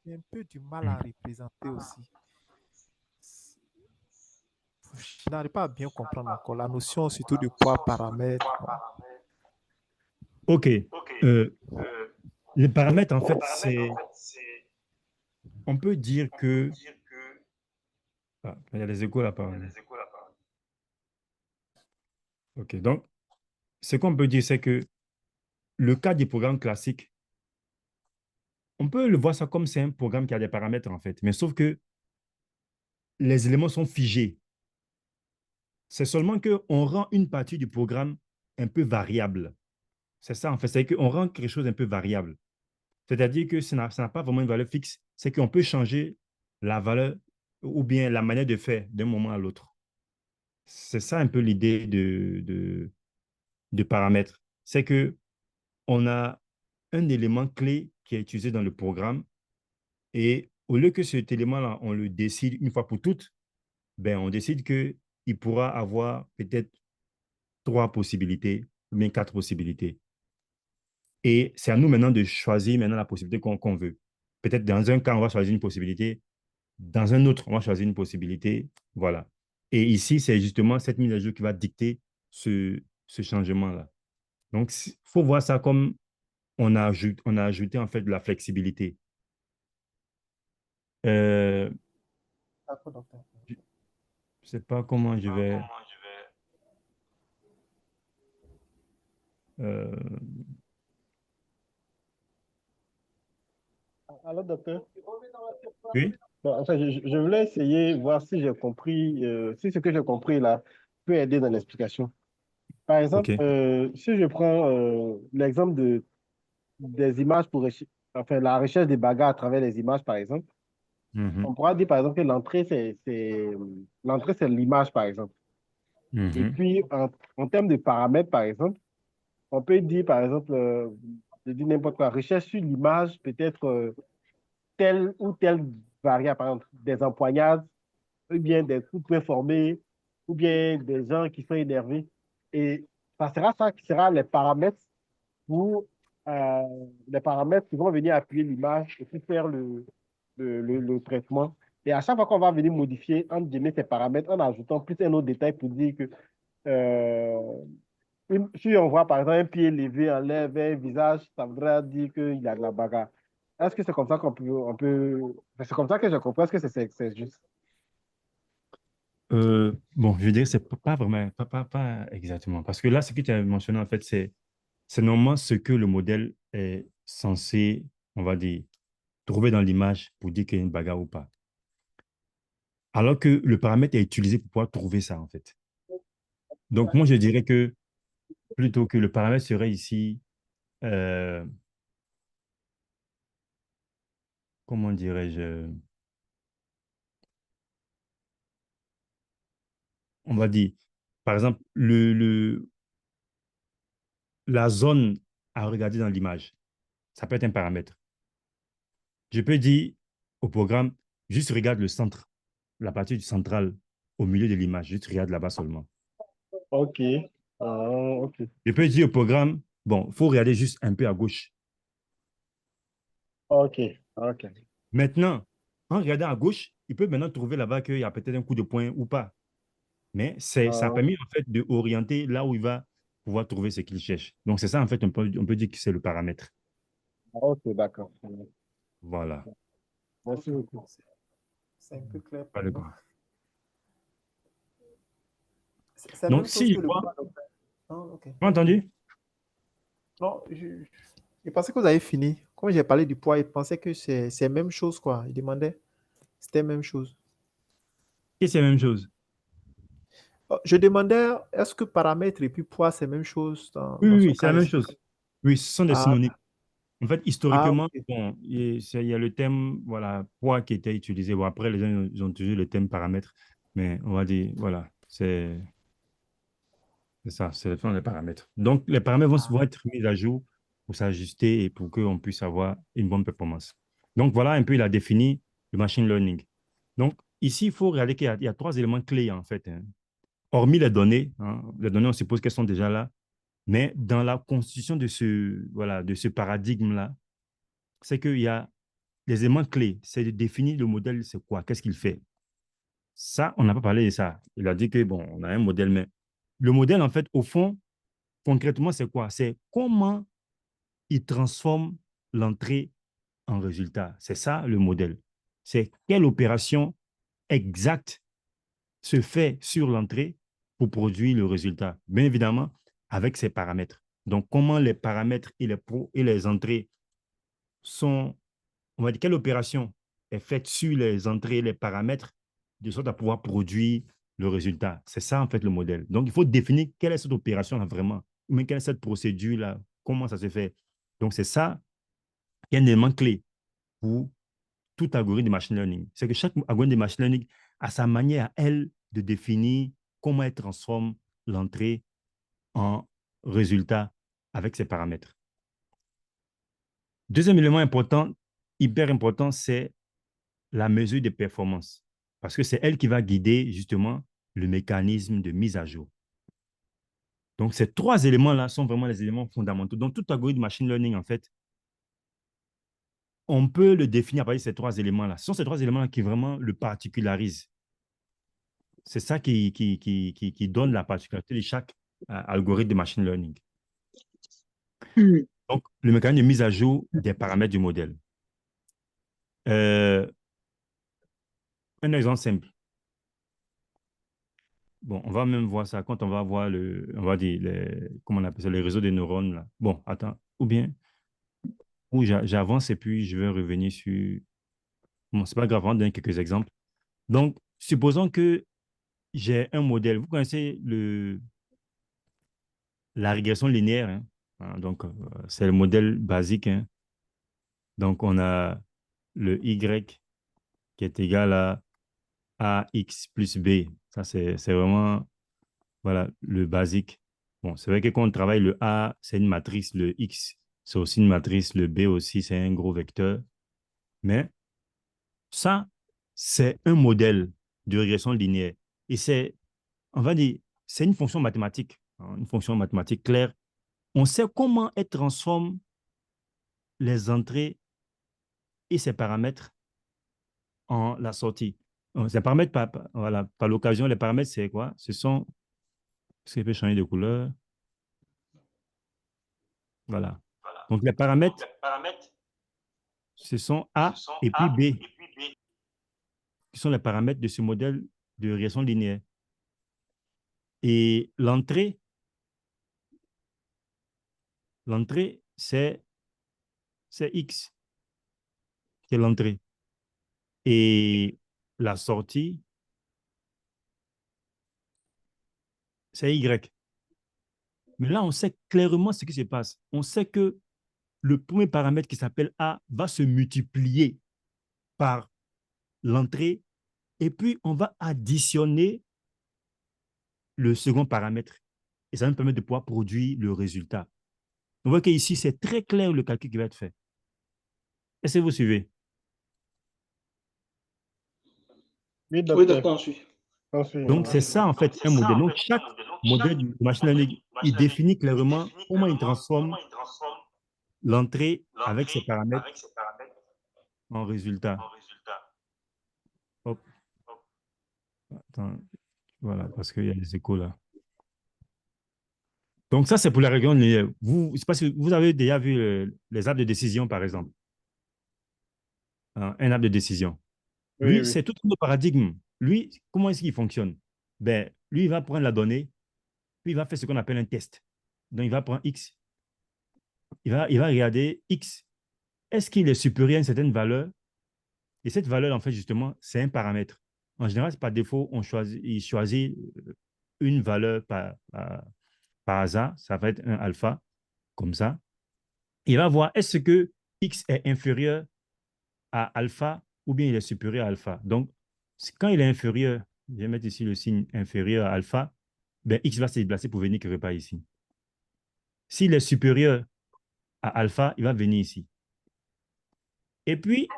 j'ai un peu du mal à représenter aussi. Je n'arrive pas à bien comprendre encore la notion surtout de poids paramètre. OK. Euh, les paramètres, en fait, on peut dire que, ah, il y a des échos là, apparemment. OK. Donc, ce qu'on peut dire, c'est que le cas du programme classique, on peut le voir ça comme c'est un programme qui a des paramètres, en fait. Mais sauf que les éléments sont figés. C'est seulement qu'on rend une partie du programme un peu variable. C'est ça, en fait. C'est qu'on rend quelque chose un peu variable. C'est-à-dire que ça n'a pas vraiment une valeur fixe. C'est qu'on peut changer la valeur ou bien la manière de faire d'un moment à l'autre. C'est ça un peu l'idée de paramètres. C'est que on a un élément clé qui est utilisé dans le programme et au lieu que cet élément-là, on le décide une fois pour toutes, ben, on décide qu'il pourra avoir peut-être trois possibilités ou bien quatre possibilités. Et c'est à nous maintenant de choisir maintenant la possibilité qu'on veut. Peut-être dans un cas, on va choisir une possibilité. Dans un autre, on va choisir une possibilité. Voilà. Et ici, c'est justement cette mise à jour qui va dicter ce changement-là. Donc, il faut voir ça comme on a ajouté en fait de la flexibilité. Euh, D'accord, docteur. je ne sais pas comment je vais. euh, Alors, docteur, oui, bon, enfin, je voulais essayer, voir si j'ai compris, si ce que j'ai compris là peut aider dans l'explication. Par exemple, OK. si je prends l'exemple des images enfin, la recherche des bagarres à travers les images, par exemple, Mhm, on pourra dire, par exemple, que l'entrée, c'est l'image, par exemple. Et mhm, puis, en termes de paramètres, par exemple, on peut dire, par exemple, je dis n'importe quoi, recherche sur l'image, peut-être telle ou telle variable, par exemple, des empoignades, ou bien des coups de poing formés, ou bien des gens qui sont énervés. Et ça qui sera pour, euh, les paramètres qui vont venir appuyer l'image et puis faire le traitement. Et à chaque fois qu'on va venir modifier, entre guillemets, ces paramètres, en ajoutant plus un autre détail pour dire que euh, si on voit par exemple un pied levé en l'air vers un visage, ça voudrait dire qu'il y a de la bagarre. Est-ce que c'est comme ça c'est comme ça que je comprends. Est-ce que c'est juste? bon, je veux dire, c'est pas vraiment, pas exactement. Parce que là, ce que tu as mentionné, en fait, c'est normalement ce que le modèle est censé, on va dire, trouver dans l'image pour dire qu'il y a une bagarre ou pas. Alors que le paramètre est utilisé pour pouvoir trouver ça, en fait. Donc, moi, je dirais que plutôt que le paramètre serait ici, euh, comment dirais-je, on va dire, par exemple, la zone à regarder dans l'image, ça peut être un paramètre. Je peux dire au programme, juste regarde le centre, la partie du central au milieu de l'image, juste regarde là-bas seulement. OK. Ok. Je peux dire au programme, bon, il faut regarder juste un peu à gauche. Ok. Ok. Maintenant, en regardant à gauche, il peut maintenant trouver là-bas qu'il y a peut-être un coup de poing ou pas. Mais ça a Ah, permis en fait d'orienter là où il va pouvoir trouver ce qu'il cherche. Donc c'est ça en fait, on peut dire que c'est le paramètre. ok, d'accord. Voilà. Merci beaucoup. C'est un peu clair Pas pour de moi. quoi. C'est la Donc même chose si que je le vois, poids, docteur. Ah, ok. pas entendu? Non, je pensais que vous avez fini. Quand j'ai parlé du poids, je pensais que c'est la même chose, quoi. Il demandait. C'était la même chose. Et c'est la même chose. Je demandais, est-ce que paramètre et puis poids, c'est la même chose Oui, dans oui, ce oui, c'est la cas même ici? chose. Oui, ce sont des Ah, synonymes. En fait, ah, historiquement, ok. bon, il y a le thème voilà, poids qui était utilisé. Bon, après, les gens ils ont toujours le thème paramètre. Mais on va dire, voilà, c'est ça, c'est les paramètres. Donc, les paramètres vont être mis à jour pour s'ajuster et pour qu'on puisse avoir une bonne performance. Donc, voilà un peu, il a défini le machine learning. Donc, ici, il faut regarder qu'il y a trois éléments clés, en fait, hein. Hormis les données, on suppose qu'elles sont déjà là, mais dans la constitution de voilà, de ce paradigme-là, c'est qu'il y a des éléments clés. C'est de définir le modèle, c'est quoi, qu'est-ce qu'il fait. Ça, on n'a pas parlé de ça. Il a dit que, bon, on a un modèle, mais le modèle, en fait, au fond, concrètement, c'est quoi? C'est comment il transforme l'entrée en résultat. C'est ça le modèle. C'est quelle opération exacte se fait sur l'entrée pour produire le résultat. Bien évidemment, avec ses paramètres. Donc, comment les paramètres et les entrées sont, on va dire, quelle opération est faite sur les entrées et les paramètres de sorte à pouvoir produire le résultat. C'est ça, en fait, le modèle. Donc, il faut définir quelle est cette opération-là vraiment, mais quelle est cette procédure-là, comment ça se fait. Donc, c'est ça qui est un élément clé pour tout algorithme de machine learning. C'est que chaque algorithme de machine learning a sa manière à elle de définir comment elle transforme l'entrée en résultat avec ses paramètres. Deuxième élément important, hyper important, c'est la mesure de performance. Parce que c'est elle qui va guider justement le mécanisme de mise à jour. Donc, ces trois éléments-là sont vraiment les éléments fondamentaux. Donc, tout algorithme de machine learning, en fait, on peut le définir à partir de ces trois éléments-là. Ce sont ces trois éléments-là qui vraiment le particularisent. C'est ça qui donne la particularité de chaque algorithme de machine learning. Donc, le mécanisme de mise à jour des paramètres du modèle. Euh, un exemple simple. Bon, on va même voir ça quand on va voir on va dire, comment on appelle ça, les réseaux de neurones, là. Bon, attends, ou bien, ou j'avance et puis je vais revenir sur, bon, c'est pas grave, on va donner quelques exemples. Donc, supposons que j'ai un modèle. Vous connaissez la régression linéaire, hein? Donc, c'est le modèle basique, hein. Donc, on a le Y qui est égal à AX plus B. Ça, c'est vraiment voilà, le basique. Bon, c'est vrai que quand on travaille le A, c'est une matrice, le X, c'est aussi une matrice, le B aussi, c'est un gros vecteur. Mais ça, c'est un modèle de régression linéaire. Et on va dire, c'est une fonction mathématique, hein, une fonction mathématique claire. On sait comment elle transforme les entrées et ses paramètres en la sortie. Ces paramètres, voilà, par l'occasion, les paramètres, c'est quoi? Ce qui peut changer de couleur. Voilà. Donc, les paramètres, ce sont A et puis B, qui sont les paramètres de ce modèle de régression linéaire. Et l'entrée, c'est X, qui est l'entrée. Et la sortie, c'est Y. Mais là, on sait clairement ce qui se passe. On sait que le premier paramètre qui s'appelle A va se multiplier par l'entrée et puis on va additionner le second paramètre. Et ça va nous permettre de pouvoir produire le résultat. On voit qu'ici, c'est très clair le calcul qui va être fait. Est-ce que vous suivez? Oui, Oui, docteur. docteur, je suis. Ensuite, Donc, c'est ça, en fait, un modèle. Donc, chaque modèle de machine learning, il définit clairement comment il transforme l'entrée avec ses paramètres en résultat. Hop, attends, voilà, parce qu'il y a des échos là. Donc, ça, c'est pour la région linéaire. Vous, je sais pas si vous avez déjà vu les arbres de décision, par exemple. Hein, un arbre de décision. oui, Lui, oui. c'est tout un paradigme. Lui, comment est-ce qu'il fonctionne? Ben, lui, il va prendre la donnée, puis il va faire ce qu'on appelle un test. Donc, il va prendre X. Il va regarder X. Est-ce qu'il est supérieur à une certaine valeur? Et cette valeur, en fait, justement, c'est un paramètre. En général, par défaut, il choisit une valeur par hasard. Ça va être un alpha, comme ça. Il va voir est-ce que X est inférieur à alpha ou bien il est supérieur à alpha. Donc, quand il est inférieur, je vais mettre ici le signe inférieur à alpha, ben X va se déplacer pour venir quelque part ici. S'il est supérieur à alpha, il va venir ici. Et puis,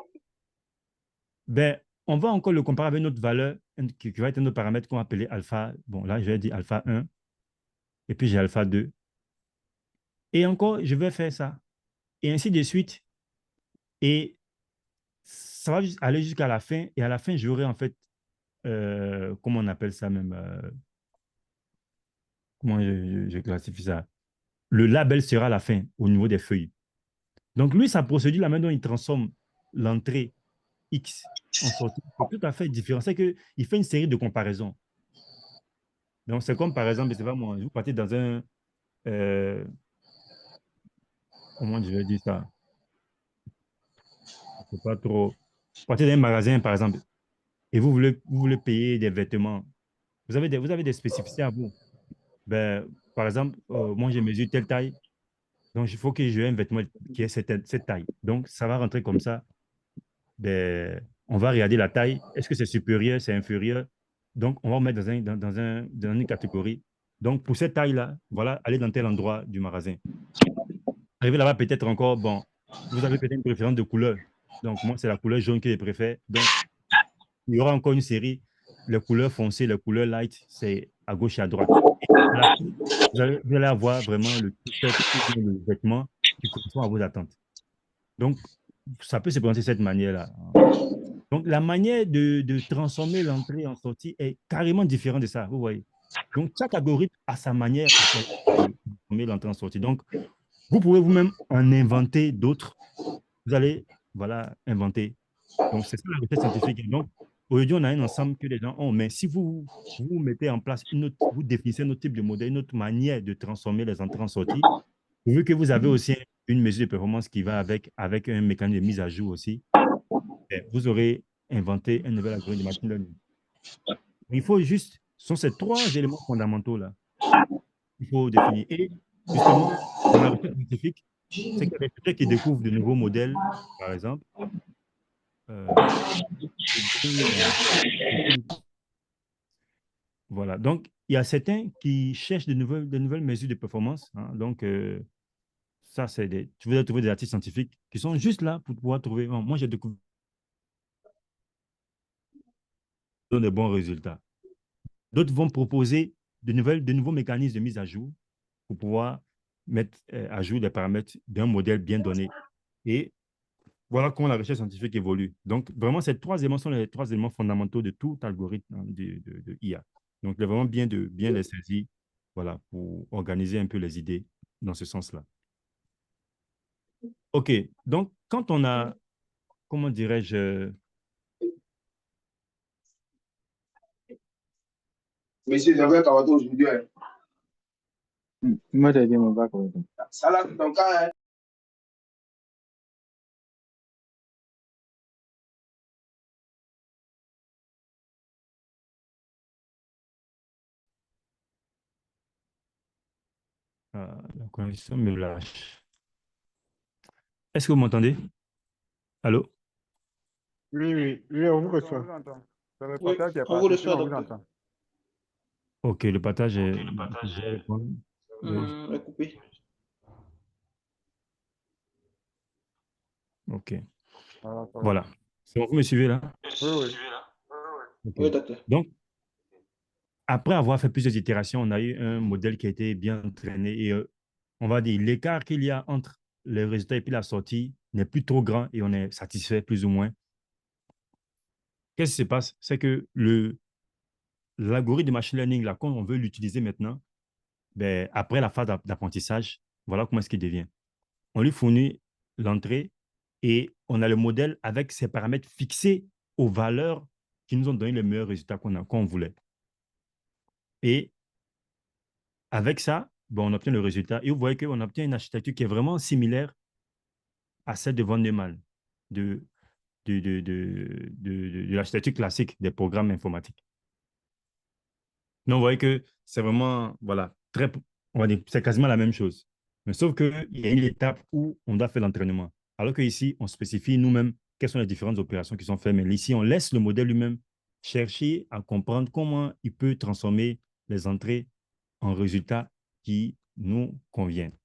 ben, on va encore le comparer avec notre valeur qui va être un autre paramètre qu'on va appeler alpha. Bon, là, je vais dire alpha 1. Et puis, j'ai alpha 2. Et encore, je vais faire ça. Et ainsi de suite. Et ça va aller jusqu'à la fin. Et à la fin, j'aurai en fait, comment on appelle ça même comment je classifie ça? Le label sera à la fin au niveau des feuilles. Donc, lui, sa procédure, la manière dont il transforme l'entrée X en sortie, c'est tout à fait différent. C'est qu'il fait une série de comparaisons. Donc, c'est comme par exemple, c'est pas moi, vous partez dans un. Comment je vais dire ça? C'est pas trop. Vous partez dans un magasin, par exemple, et vous voulez payer des vêtements. Vous avez des spécificités à vous. Ben, par exemple, moi, je mesure telle taille. Donc, il faut que j'ai un vêtement qui ait cette taille. Donc, ça va rentrer comme ça. Ben, on va regarder la taille. Est-ce que c'est supérieur, c'est inférieur? Donc, on va mettre dans une catégorie. Donc, pour cette taille-là, voilà, allez dans tel endroit du magasin. Arrivé là-bas, peut-être encore, bon, vous avez peut-être une préférence de couleur. Donc, moi, c'est la couleur jaune que je préfère. Donc, il y aura encore une série. Les couleurs foncées, les couleurs light, c'est à gauche et à droite. Et à la fin, vous allez avoir vraiment le t-shirt ou bien le vêtement qui correspond à vos attentes. Donc, ça peut se présenter de cette manière-là. Donc, la manière de transformer l'entrée en sortie est carrément différente de ça, vous voyez. Donc, chaque algorithme a sa manière à faire de transformer l'entrée en sortie. Donc, vous pouvez vous-même en inventer d'autres. Vous allez, voilà, inventer. Donc, c'est ça la recherche scientifique. Et donc, aujourd'hui, on a un ensemble que les gens ont. Mais si vous mettez en place vous définissez notre type de modèle, une autre manière de transformer les entrées en sortie, vu que vous avez aussi une mesure de performance qui va avec un mécanisme de mise à jour aussi, vous aurez inventé un nouvel algorithme de machine learning. Il faut juste, ce sont ces trois éléments fondamentaux-là qu'il faut définir. Et justement, dans la recherche scientifique, c'est qu'il y a des chercheurs qui découvrent de nouveaux modèles, par exemple. Euh, voilà. Donc, il y a certains qui cherchent de nouvelles mesures de performance. Hein. Donc, ça, tu veux trouver des artistes scientifiques qui sont juste là pour pouvoir trouver. Bon, moi, j'ai découvert de bons résultats. D'autres vont proposer de nouveaux mécanismes de mise à jour pour pouvoir mettre à jour des paramètres d'un modèle bien donné. Et voilà comment la recherche scientifique évolue. Donc, vraiment, ces trois éléments sont les trois éléments fondamentaux de tout algorithme hein, de IA. Donc, il est vraiment bien de bien les saisir voilà, pour organiser un peu les idées dans ce sens-là. OK. Donc, quand on a, comment dirais-je, Monsieur, j'avais un carotte aujourd'hui. Moi, j'ai dit mon bac. Ça là, c'est ton cas, hein? la connexion me lâche. Est-ce que vous m'entendez? Allô? Oui, oui, oui, on vous Oui, on reçoit. vous entend. C'est le Oui, portail qui est on vous parti, reçoit, sinon on vous docteur. entend. OK, le partage est... Je vais répondre. Est coupé. OK. Voilà, ça va. Voilà. C'est bon, vous me suivez là? Oui, oui. OK. Oui, docteur. Donc, après avoir fait plusieurs itérations, on a eu un modèle qui a été bien entraîné et on va dire l'écart qu'il y a entre les résultats et puis la sortie n'est plus trop grand et on est satisfait plus ou moins. Qu'est-ce qui se passe? C'est que l'algorithme de machine learning, là, quand on veut l'utiliser maintenant, ben, après la phase d'apprentissage, voilà comment est-ce qu'il devient. On lui fournit l'entrée et on a le modèle avec ses paramètres fixés aux valeurs qui nous ont donné les meilleurs résultats qu'on voulait. Et avec ça, bon, on obtient le résultat et vous voyez qu'on obtient une architecture qui est vraiment similaire à celle de von Neumann, de, de l'architecture classique des programmes informatiques. Donc, vous voyez que c'est vraiment, voilà, très, on va dire, c'est quasiment la même chose. Mais sauf qu'il y a une étape où on doit faire l'entraînement. Alors qu'ici, on spécifie nous-mêmes quelles sont les différentes opérations qui sont faites. Mais ici, on laisse le modèle lui-même chercher à comprendre comment il peut transformer les entrées en résultats qui nous conviennent.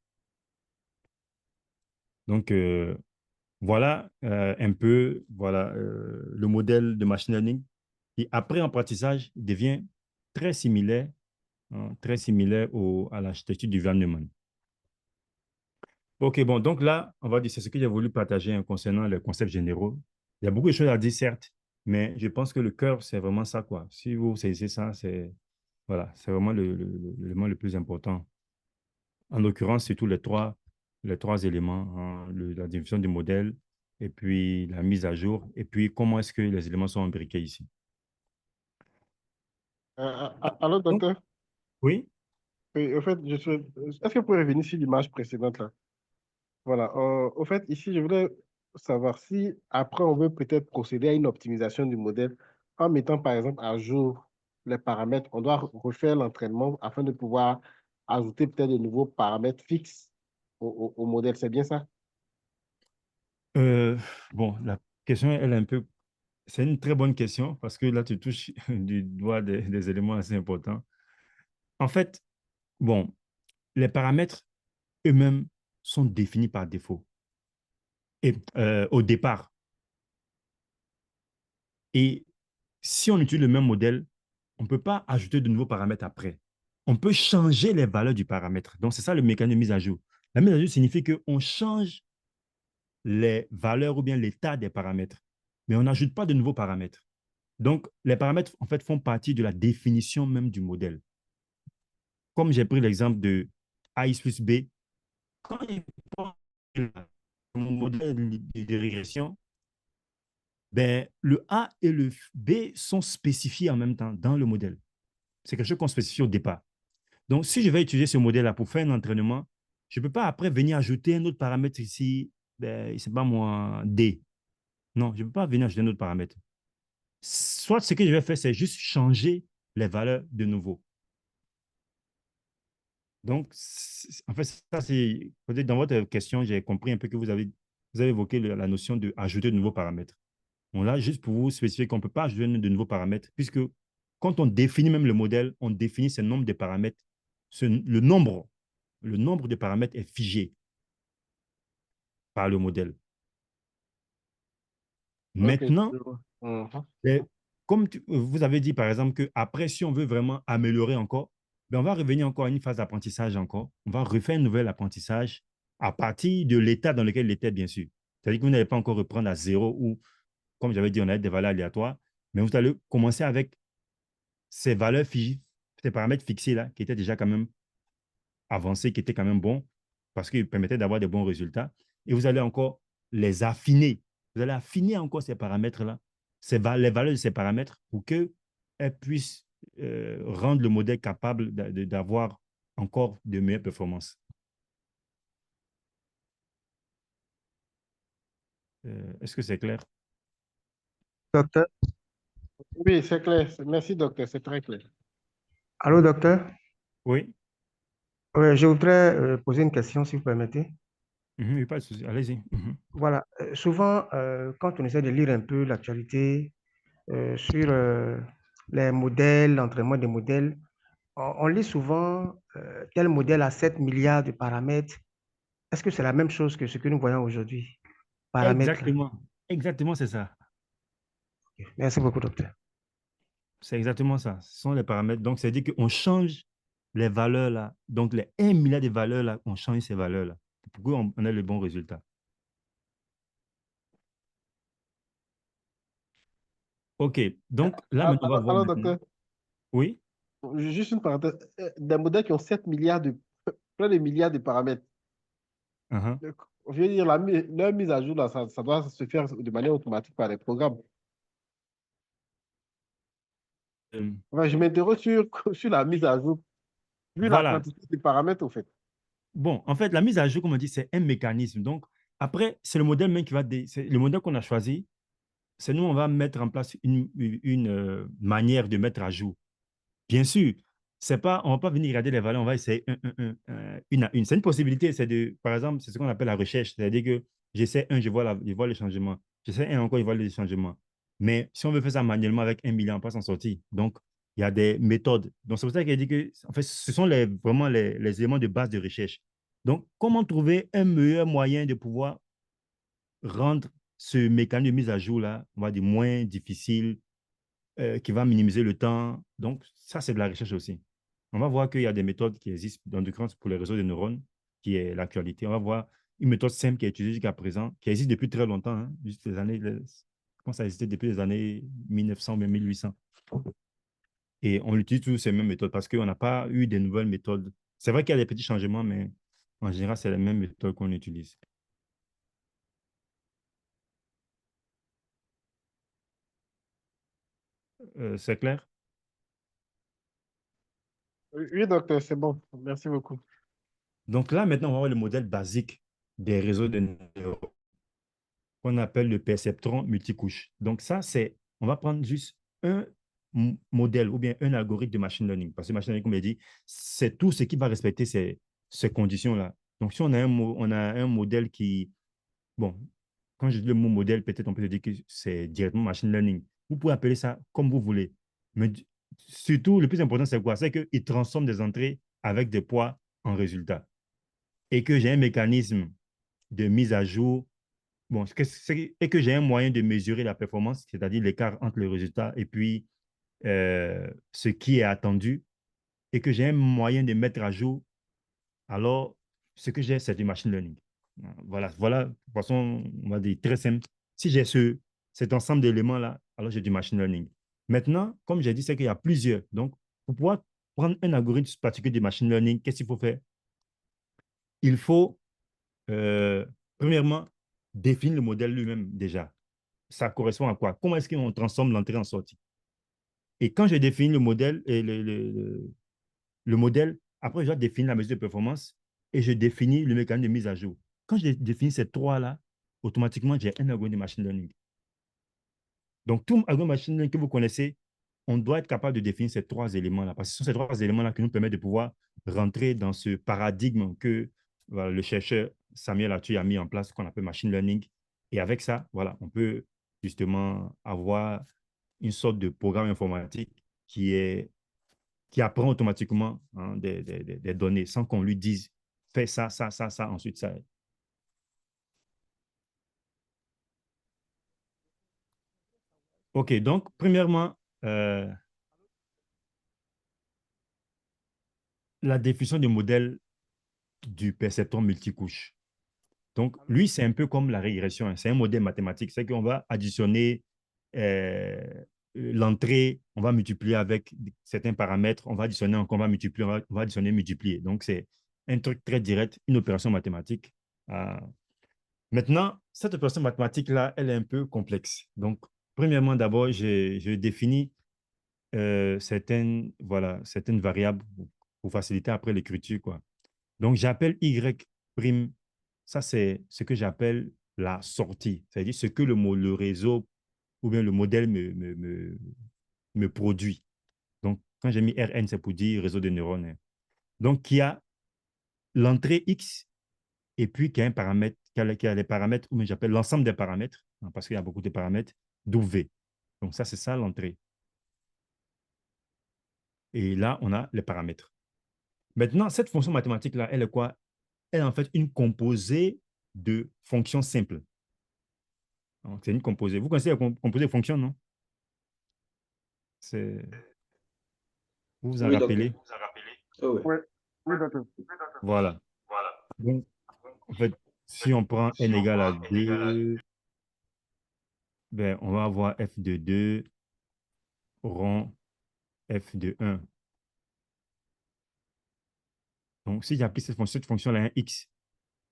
Donc, voilà un peu voilà, le modèle de machine learning. Et après apprentissage, il devient très similaire, hein, très similaire à l'architecture du Van Neumann. OK, bon, donc là, on va dire, c'est ce que j'ai voulu partager hein, concernant les concepts généraux. Il y a beaucoup de choses à dire, certes, mais je pense que le cœur, c'est vraiment ça, quoi. Si vous saisissez ça, c'est voilà, c'est vraiment l'élément le plus important. En l'occurrence, c'est tous les trois éléments, hein, la définition du modèle, et puis la mise à jour, et puis comment est-ce que les éléments sont imbriqués ici. Allô, Donc, docteur? oui, Oui, au fait, est-ce que vous pouvez revenir sur l'image précédente là? Voilà. Au fait, ici, je voulais savoir si après, on veut peut-être procéder à une optimisation du modèle en mettant, par exemple, à jour les paramètres. On doit refaire l'entraînement afin de pouvoir ajouter peut-être de nouveaux paramètres fixes au modèle. C'est bien ça? bon, la question, elle est un peu, c'est une très bonne question parce que là, tu touches du doigt des éléments assez importants. En fait, bon, les paramètres eux-mêmes sont définis par défaut et au départ. Et si on utilise le même modèle, on ne peut pas ajouter de nouveaux paramètres après. On peut changer les valeurs du paramètre. Donc, c'est ça le mécanisme de mise à jour. La mise à jour signifie qu'on change les valeurs ou bien l'état des paramètres, mais on n'ajoute pas de nouveaux paramètres. Donc, les paramètres, en fait, font partie de la définition même du modèle. Comme j'ai pris l'exemple de AX plus B, quand il prend mon modèle de régression, ben, le A et le B sont spécifiés en même temps dans le modèle. C'est quelque chose qu'on spécifie au départ. Donc, si je vais utiliser ce modèle-là pour faire un entraînement, je ne peux pas après venir ajouter un autre paramètre ici, ben, c'est pas moi, D. Non, je ne peux pas venir ajouter un autre paramètre. Soit ce que je vais faire, c'est juste changer les valeurs de nouveau. Donc, en fait, ça, c'est peut-être dans votre question, j'ai compris un peu que vous avez évoqué la notion d'ajouter de nouveaux paramètres. On l'a juste pour vous spécifier qu'on ne peut pas ajouter de nouveaux paramètres, puisque quand on définit même le modèle, on définit ce nombre de paramètres. Le nombre de paramètres est figé par le modèle. Ok, Maintenant, je vois. Mhm. comme vous avez dit, par exemple, qu'après, si on veut vraiment améliorer encore, ben on va revenir encore à une phase d'apprentissage encore. On va refaire un nouvel apprentissage à partir de l'état dans lequel il était, bien sûr. C'est-à-dire que vous n'allez pas encore reprendre à zéro ou, comme j'avais dit, on a des valeurs aléatoires, mais vous allez commencer avec ces valeurs figées, ces paramètres fixés là, qui étaient déjà quand même avancés, qui étaient quand même bons, parce qu'ils permettaient d'avoir des bons résultats. Et vous allez encore les affiner. Vous allez affiner encore ces paramètres-là, les valeurs de ces paramètres, pour qu'elles puissent rendre le modèle capable d'avoir encore de meilleures performances. Est-ce que c'est clair? Docteur, Oui, c'est clair. Merci, docteur. C'est très clair. allô, docteur. Oui. Je voudrais poser une question, si vous permettez. Oui, pas de souci. Allez-y. Voilà, souvent, quand on essaie de lire un peu l'actualité sur les modèles, l'entraînement des modèles, on lit souvent tel modèle a 7 milliards de paramètres. Est-ce que c'est la même chose que ce que nous voyons aujourd'hui? Paramètres. Exactement. Exactement, c'est ça. Merci beaucoup, docteur. C'est exactement ça. Ce sont les paramètres. Donc, c'est-à-dire qu'on change les valeurs là. Donc, les 1 milliard de valeurs là, on change ces valeurs là pour qu'on ait le bon résultat. OK. Donc, là, maintenant, on va voir Alors, maintenant. docteur, Oui? juste une parenthèse. Des modèles qui ont 7 milliards plein de milliards de paramètres. Uh-huh. Donc, je veux dire, leur mise à jour, là, ça doit se faire de manière automatique par les programmes. Euh, Enfin, je m'interroge sur la mise à jour, vu la voilà. quantité de paramètres, au fait. Bon, en fait, la mise à jour, comme on dit, c'est un mécanisme. Donc, après, c'est le modèle même qui va... C'est le modèle qu'on a choisi. C'est nous, on va mettre en place une manière de mettre à jour. Bien sûr, c'est pas, on ne va pas venir regarder les valeurs, on va essayer une à une. C'est une possibilité, c'est de, par exemple, c'est ce qu'on appelle la recherche. C'est-à-dire que j'essaie un, je vois le changement. J'essaie un encore, je vois le changement. Mais si on veut faire ça manuellement avec 1 million, on ne peut pas s'en sortir. Donc, il y a des méthodes. Donc, c'est pour ça qu'il a dit que, en fait, ce sont vraiment les éléments de base de recherche. Donc, comment trouver un meilleur moyen de pouvoir rendre ce mécanisme de mise à jour-là, on va dire, moins difficile, qui va minimiser le temps. Donc, ça, c'est de la recherche aussi. On va voir qu'il y a des méthodes qui existent, en l'occurrence pour les réseaux de neurones, qui est l'actualité. On va voir une méthode simple qui est utilisée jusqu'à présent, qui existe depuis très longtemps, hein, juste les années, je pense que ça existait depuis les années 1900, même 1800. Et on utilise toujours ces mêmes méthodes parce qu'on n'a pas eu de nouvelles méthodes. C'est vrai qu'il y a des petits changements, mais en général, c'est les mêmes méthodes qu'on utilise. C'est clair? Oui, docteur, c'est bon. Merci beaucoup. Donc là, maintenant, on va voir le modèle basique des réseaux de neurones qu'on appelle le perceptron multicouche. Donc ça, c'est, on va prendre juste un modèle ou bien un algorithme de machine learning. Parce que machine learning, comme je dit, c'est tout ce qui va respecter ces conditions-là. Donc si on a un modèle qui, bon, quand je dis le mot modèle, peut-être on peut dire que c'est directement machine learning. Vous pouvez appeler ça comme vous voulez. Mais surtout, le plus important, c'est quoi? C'est qu'il transforme des entrées avec des poids en résultats. Et que j'ai un mécanisme de mise à jour. Bon, et que j'ai un moyen de mesurer la performance, c'est-à-dire l'écart entre le résultat et puis ce qui est attendu, et que j'ai un moyen de mettre à jour, alors ce que j'ai, c'est du machine learning. Voilà, de façon, on va dire très simple. Si j'ai cet ensemble d'éléments-là, alors j'ai du machine learning. Maintenant, comme j'ai dit, c'est qu'il y a plusieurs. Donc, pour pouvoir prendre un algorithme particulier de machine learning, qu'est-ce qu'il faut faire? Il faut, euh, premièrement, définir le modèle lui-même déjà. Ça correspond à quoi? Comment est-ce qu'on transforme l'entrée en sortie? Et quand je définis le modèle, le modèle, après, je dois définir la mesure de performance et je définis le mécanisme de mise à jour. Quand je définis ces trois-là, automatiquement, j'ai un algorithme de machine learning. Donc, tout algorithme de machine learning que vous connaissez, on doit être capable de définir ces trois éléments-là, parce que ce sont ces trois éléments-là qui nous permettent de pouvoir rentrer dans ce paradigme que voilà, le chercheur Samuel Atuy a mis en place, qu'on appelle machine learning. Et avec ça, voilà, on peut justement avoir une sorte de programme informatique qui apprend automatiquement hein, des données sans qu'on lui dise fais ça, ça, ça, ça, ensuite ça. OK, donc, premièrement, la définition du modèle du perceptron multicouche. Donc, lui, c'est un peu comme la régression. Hein. C'est un modèle mathématique. C'est qu'on va additionner euh, l'entrée, on va multiplier avec certains paramètres, on va additionner encore, on va multiplier, on va additionner, multiplier. Donc, c'est un truc très direct, une opération mathématique. Euh, Maintenant, cette opération mathématique-là, elle est un peu complexe. Donc, premièrement, d'abord, je définis certaines variables pour faciliter après l'écriture, quoi. Donc, j'appelle Y prime, ça c'est ce que j'appelle la sortie, c'est-à-dire ce que le réseau ou bien le modèle me produit. Donc, quand j'ai mis Rn, c'est pour dire réseau de neurones. Hein. Donc, il y a l'entrée X et puis qui a un paramètre, qui a les paramètres, ou bien j'appelle l'ensemble des paramètres, hein, parce qu'il y a beaucoup de paramètres, W. Donc, ça, c'est ça l'entrée. Et là, on a les paramètres. Maintenant, cette fonction mathématique-là, elle est quoi? Elle est en fait une composée de fonctions simples. C'est une composée. Vous connaissez la composée de fonctions, non? Vous vous en Oui, docteur. rappelez? Oh, oui. Oui, oui, docteur. Voilà. Donc, en fait, si on prend n égale à 2, ben, on va avoir f de 2 rond f de 1. Donc, si j'applique cette fonction-là, un x,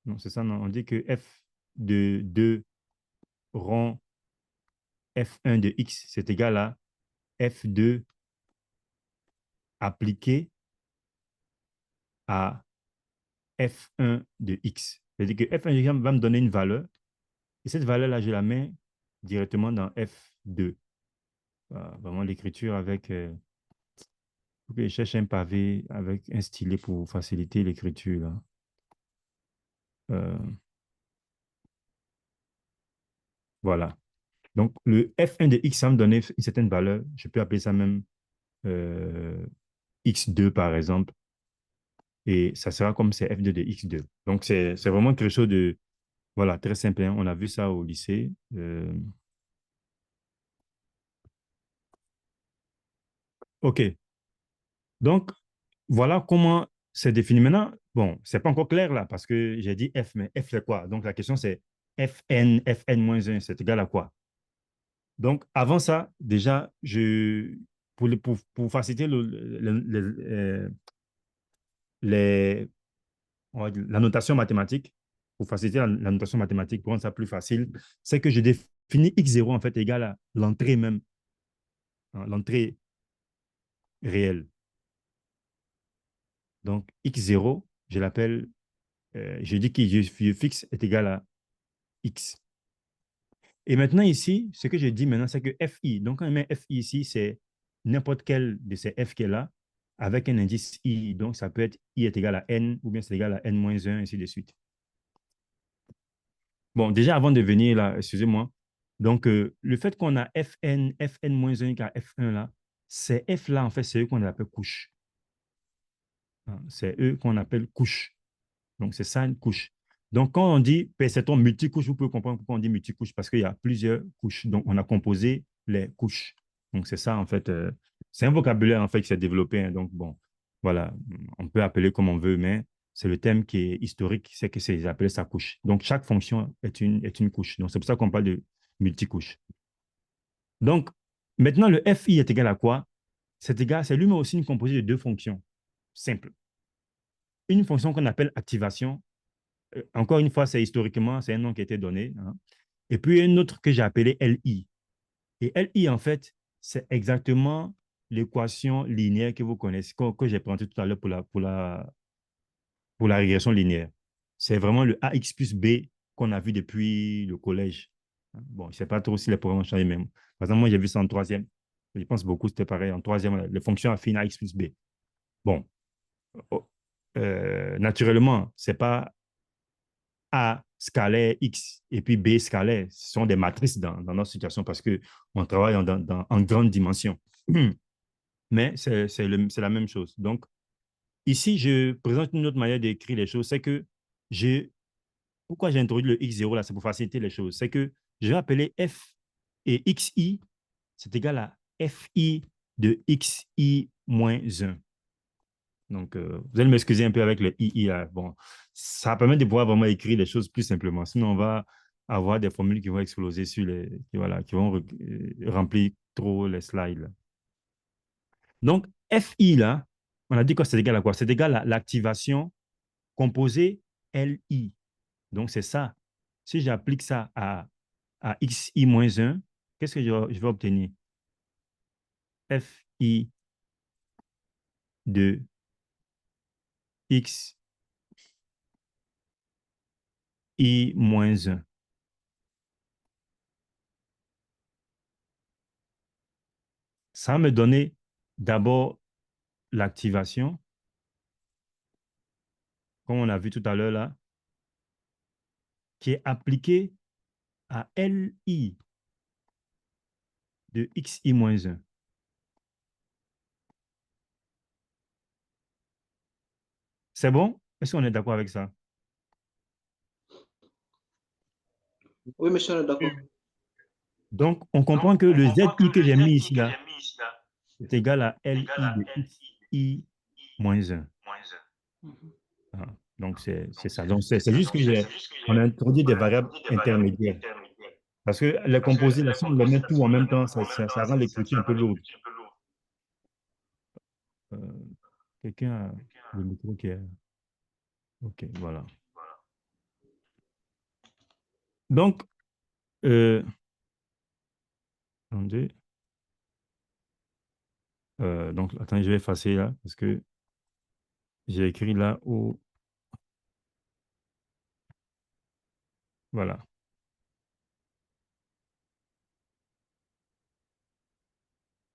non, c'est ça, non, on dit que f de 2 rond f1 de x, c'est égal à f2 appliqué à f1 de x. C'est-à-dire que f1 de x va me donner une valeur, et cette valeur-là, je la mets directement dans f2. Vraiment, l'écriture avec... faut que je cherche un pavé avec un stylet pour faciliter l'écriture, là. Voilà. Donc, le f1 de x, ça va me donner une certaine valeur. Je peux appeler ça même x2, par exemple. Et ça sera comme c'est f2 de x2. Donc, c'est vraiment quelque chose de, voilà, très simple, hein. On a vu ça au lycée. OK. Donc, voilà comment c'est défini. Maintenant, bon, c'est pas encore clair là, parce que j'ai dit f, mais f c'est quoi? Donc, la question c'est fn-1, c'est égal à quoi? Donc, avant ça, déjà, pour faciliter les, la notation mathématique, pour faciliter la notation mathématique, pour rendre ça plus facile, c'est que je définis x0 en fait égal à l'entrée même, hein, l'entrée réelle. Donc, x0, je l'appelle, je dis que je fixe est égal à x. Et maintenant ici, ce que je dis maintenant, c'est que fi, donc quand on met fi ici, c'est n'importe quel de ces f qui est là, avec un indice i. Donc, ça peut être i est égal à n, ou bien c'est égal à n-1, ainsi de suite. Bon, déjà, avant de venir là, excusez-moi, donc le fait qu'on a fn-1 égale f1 là, ces f là, en fait, c'est eux qu'on appelle couche. Hein, c'est eux qu'on appelle couche. Donc, c'est ça une couche. Donc, quand on dit perceptron multicouche, vous pouvez comprendre pourquoi on dit multicouche, parce qu'il y a plusieurs couches. Donc, on a composé les couches. Donc, c'est ça, en fait. C'est un vocabulaire, en fait, qui s'est développé, hein. Donc, bon, voilà, on peut appeler comme on veut, mais c'est le thème qui est historique, c'est que c'est appelé sa couche. Donc, chaque fonction est une couche. Donc, c'est pour ça qu'on parle de multicouche. Donc, maintenant, le FI est égal à quoi? C'est égal, c'est lui-même aussi une composée de deux fonctions simples. Une fonction qu'on appelle activation. Encore une fois, c'est historiquement, c'est un nom qui a été donné, hein. Et puis, une autre que j'ai appelée LI. Et LI, en fait, c'est exactement l'équation linéaire que vous connaissez, que j'ai présenté tout à l'heure pour la régression linéaire. C'est vraiment le AX plus B qu'on a vu depuis le collège. Bon, je ne sais pas trop si les programmes ont changé même. Par exemple, moi, j'ai vu ça en troisième. Je pense beaucoup, c'était parein. En troisième, les fonctions affines AX plus B. Bon, naturellement, ce n'est pas A scalaire X et puis B scalaire. Ce sont des matrices dans notre situation parce qu'on travaille en grande dimension. Mais c'est la même chose. Donc, ici, je présente une autre manière d'écrire les choses. C'est que pourquoi j'ai introduit le X0 là, c'est pour faciliter les choses. C'est que je vais appeler F et XI, c'est égal à FI de XI moins 1. Donc, vous allez m'excuser un peu avec le II. Bon, ça permet de pouvoir vraiment écrire les choses plus simplement. Sinon, on va avoir des formules qui vont exploser qui vont remplir trop les slides. Donc, FI, là, on a dit que c'est égal à quoi? C'est égal à l'activation composée LI. Donc, c'est ça. Si j'applique ça à XI-1, qu'est-ce que je vais obtenir? FI de XI-1. Ça va me donner d'abord l'activation, comme on a vu tout à l'heure là, qui est appliquée à LI de XI-1. C'est bon? Est-ce qu'on est d'accord avec ça? Oui, monsieur, on est d'accord. Donc, on comprend que le ZI que j'ai mis ici là, est égal à LI de XI moins 1. Ah, donc, c'est ça. Donc, c'est juste que on a introduit des variables intermédiaires. Parce que les composés, là, si on les met tout en même temps, ça rend l'écriture un peu lourde. Euh, Quelqu'un a le micro qui est... OK, voilà. Donc, attendez. Donc, attendez, je vais effacer là, parce que j'ai écrit là où... Voilà.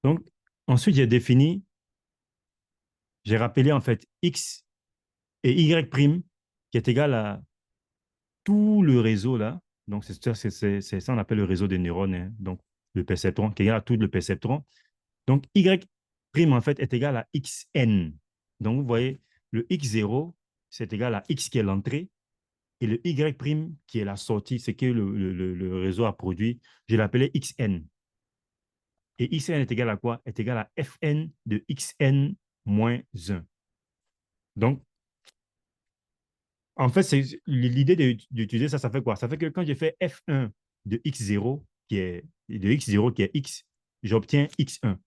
Donc, ensuite, j'ai rappelé en fait X et Y prime qui est égal à tout le réseau là. Donc, c'est ça, on appelle le réseau des neurones, hein. Donc, le perceptron, qui est égal à tout le perceptron. Donc, Y prime, en fait, est égal à Xn. Donc, vous voyez, le X0, c'est égal à X qui est l'entrée, et le Y prime, qui est la sortie, c'est que le réseau a produit, je l'appelais Xn. Et Xn est égal à quoi? Est égal à Fn de Xn moins 1. Donc, en fait, l'idée d'utiliser ça, ça fait quoi? Ça fait que quand j'ai fait F1 de X0, qui est X, j'obtiens X1.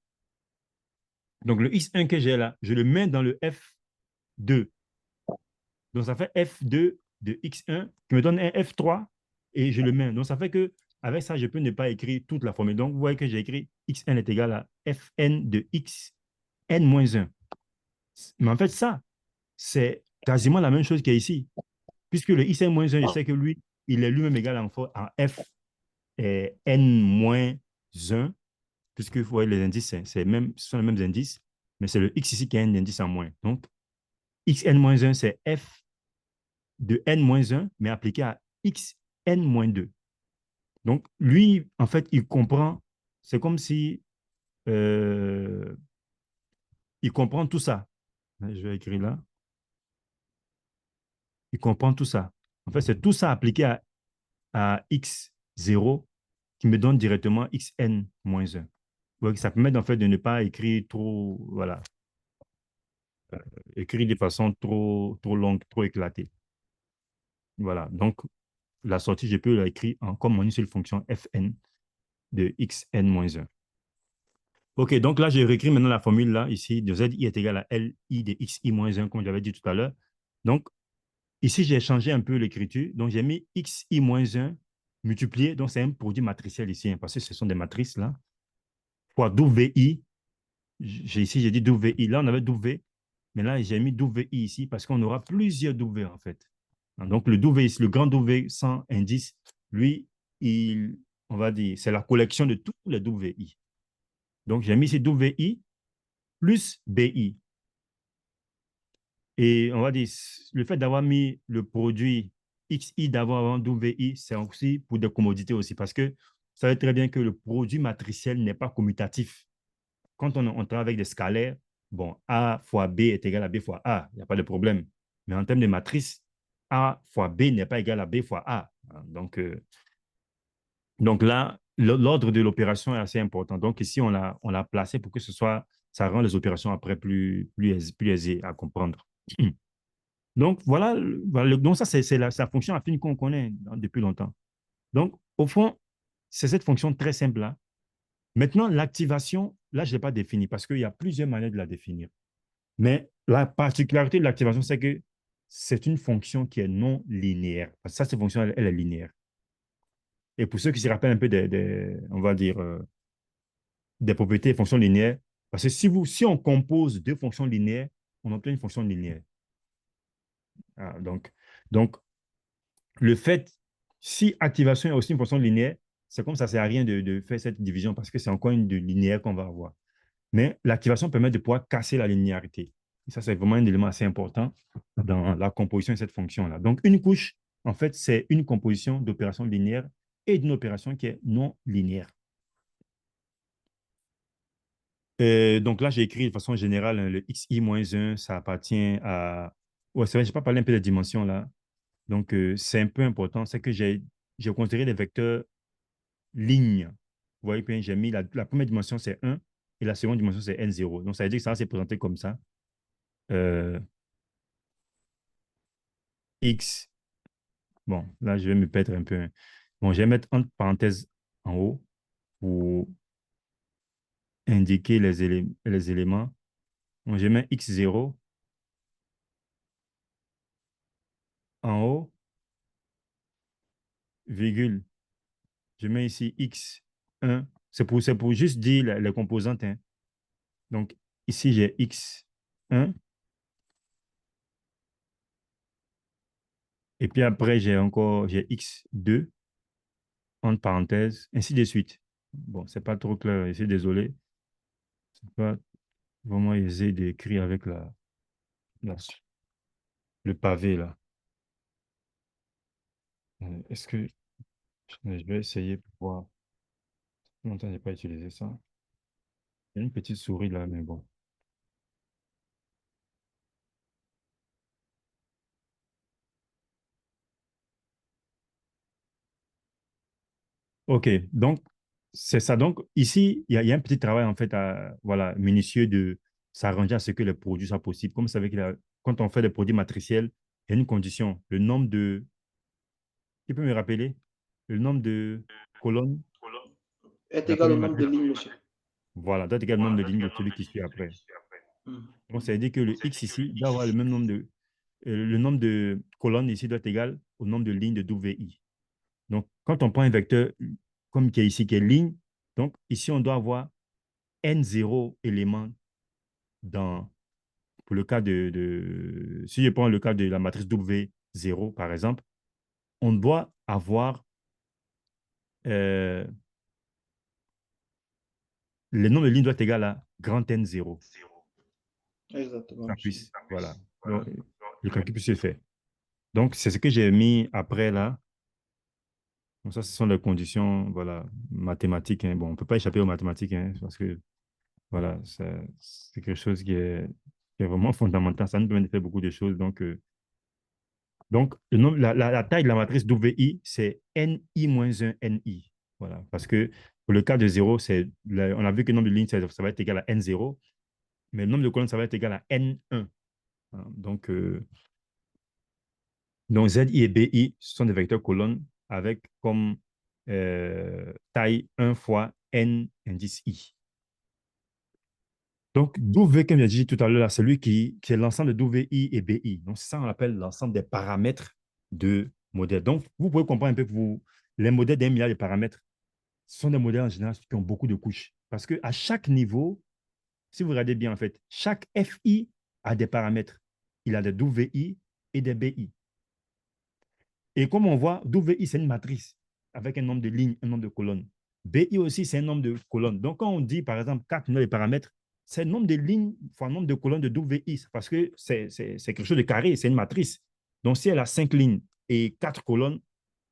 Donc, le X1 que j'ai là, je le mets dans le F2. Donc, ça fait F2 de X1 qui me donne un F3 et je le mets. Donc, ça fait que avec ça, je peux ne pas écrire toute la formule. Donc, vous voyez que j'ai écrit Xn est égal à Fn de Xn moins 1. Mais en fait, ça, c'est quasiment la même chose qu'il y a ici. Puisque le Xn moins 1, je sais que lui, il est lui-même égal en F n moins 1, puisque vous voyez, les indices, ce sont les mêmes indices, mais c'est le X ici qui a un indice en moins. Donc, Xn moins 1, c'est F de n moins 1, mais appliqué à Xn moins 2. Donc, lui, en fait, il comprend, c'est comme si il comprend tout ça. Je vais écrire là. Il comprend tout ça. En fait, c'est tout ça appliqué à X0 qui me donne directement Xn moins 1. Donc, ça permet en fait de ne pas écrire trop, voilà, écrire de façon trop longue, trop éclatée. Voilà, donc la sortie, je peux l'écrire comme une seule fonction Fn de Xn-1. OK, donc là, j'ai réécrit maintenant la formule là, ici, de Zi est égal à Li de Xi-1, comme j'avais dit tout à l'heure. Donc, ici, j'ai changé un peu l'écriture. Donc, j'ai mis Xi-1 multiplié, donc c'est un produit matriciel ici, hein, parce que ce sont des matrices là, fois WI. Ici, j'ai dit WI. Là, on avait W, mais là, j'ai mis WI ici parce qu'on aura plusieurs W en fait. Donc, le W ici, le grand W sans indice, lui, on va dire, c'est la collection de tous les WI. Donc, j'ai mis ici WI plus BI. Et on va dire, le fait d'avoir mis le produit XI d'avoir avant WI, c'est aussi pour des commodités aussi, parce que ça veut très bien que le produit matriciel n'est pas commutatif. Quand on travaille avec des scalaires, bon, A fois B est égal à B fois A, il n'y a pas de problème. Mais en termes de matrice, A fois B n'est pas égal à B fois A. Donc là, l'ordre de l'opération est assez important. Donc ici, on l'a placé pour que ça rend les opérations après plus aisées à comprendre. Donc voilà, donc ça, c'est la fonction affine qu'on connaît depuis longtemps. Donc, au fond, c'est cette fonction très simple-là. Maintenant, l'activation, là, je ne l'ai pas définie parce qu'il y a plusieurs manières de la définir. Mais la particularité de l'activation, c'est que c'est une fonction qui est non linéaire. Parce que ça, cette fonction, elle est linéaire. Et pour ceux qui se rappellent un peu on va dire, des propriétés des fonctions linéaires, parce que si on compose deux fonctions linéaires, on obtient une fonction linéaire. Ah, donc, le fait, si activation est aussi une fonction linéaire, c'est comme ça ne sert à rien de faire cette division parce que c'est encore une de linéaire qu'on va avoir. Mais l'activation permet de pouvoir casser la linéarité. Et ça, c'est vraiment un élément assez important dans la composition de cette fonction-là. Donc, une couche, en fait, c'est une composition d'opérations linéaires et d'une opération qui est non linéaire. Donc là, j'ai écrit de façon générale, hein, le xi-1, ça appartient à... Ouais, c'est vrai, je n'ai pas parlé un peu des dimensions là. Donc, c'est un peu important. C'est que j'ai considéré les vecteurs lignes. Vous voyez, puis j'ai mis la première dimension, c'est 1. et la seconde dimension, c'est N0. Donc, ça veut dire que ça va se présenter comme ça. X. Bon, là, je vais me perdre un peu, hein. Bon, je vais mettre entre parenthèses en haut pour indiquer les éléments. Bon, je mets X0 en haut, virgule. Je mets ici X1. C'est pour juste dire les composantes, hein. Donc, ici, j'ai X1. Et puis après, j'ai X2, entre parenthèses, ainsi de suite. Bon, c'est pas trop clair ici, désolé. C'est pas vraiment aisé d'écrire avec le pavé, là. Est-ce que je vais essayer pour voir. Longtemps, je n'ai pas utilisé ça. Il y a une petite souris là, mais bon. OK, donc c'est ça. Donc ici, il y a un petit travail en fait voilà, minutieux de s'arranger à ce que les produits soient possibles. Comme vous savez que quand on fait des produits matriciels, il y a une condition. Le nombre de... Qui peut me rappeler? Le nombre de colonnes Est de la égal au première nombre de matrice. lignes, monsieur. Voilà, doit être égal au nombre de lignes de celui qui suit après. Hmm. Donc ça veut dire que le X ici doit avoir le même nombre de... le nombre de colonnes ici doit être égal au nombre de lignes de WI. Donc, quand on prend un vecteur comme qui est ici, qui est ligne, donc ici, on doit avoir N0 éléments pour le cas si je prends le cas de la matrice W0, par exemple, on doit avoir le nombre de lignes doit être égal à grand N0. Exactement, Ça monsieur. puisse, voilà. Donc, le calcul puisse se faire. Donc, c'est ce que j'ai mis après là. Donc, ça, ce sont les conditions, voilà, mathématiques, hein. Bon, on ne peut pas échapper aux mathématiques, hein, parce que voilà, c'est quelque chose qui est vraiment fondamental. Ça nous permet de faire beaucoup de choses. Donc la taille de la matrice WI, c'est NI-1 NI. Voilà, parce que pour le cas de 0, on a vu que le nombre de lignes, ça va être égal à N0, mais le nombre de colonnes, ça va être égal à N1. Hein. Donc ZI et BI, ce sont des vecteurs colonnes avec comme taille 1 fois N indice I. Donc, W, comme j'ai dit tout à l'heure, c'est lui qui est l'ensemble de WI et BI. Donc, c'est ça qu'on appelle l'ensemble des paramètres de modèle. Donc, vous pouvez comprendre un peu que les modèles d'un milliard de paramètres sont des modèles en général qui ont beaucoup de couches. Parce qu'à chaque niveau, si vous regardez bien, en fait, chaque FI a des paramètres. Il a des WI et des BI. Et comme on voit, WI, c'est une matrice avec un nombre de lignes, un nombre de colonnes. BI aussi, c'est un nombre de colonnes. Donc, quand on dit, par exemple, 4 millions de paramètres, c'est le nombre de lignes fois le nombre de colonnes de WI, parce que c'est quelque chose de carré, c'est une matrice. Donc, si elle a 5 lignes et 4 colonnes,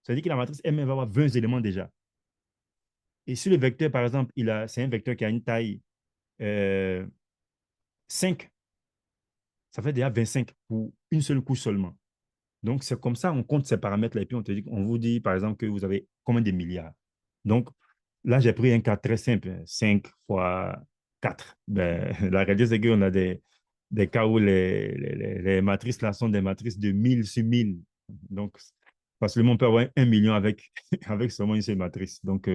ça veut dire que la matrice elle-même va avoir 20 éléments déjà. Et si le vecteur, par exemple, c'est un vecteur qui a une taille 5, ça fait déjà 25 pour une seule couche seulement. Donc, c'est comme ça, on compte ces paramètres-là et puis on vous dit, par exemple, que vous avez combien de milliards. Donc, là, j'ai pris un cas très simple, 5 fois 4. Ben, la réalité, c'est qu'on a des cas où les matrices là sont des matrices de 1000 sur 1000. Donc, facilement, on peut avoir 1 million avec, avec seulement une seule matrice. Donc,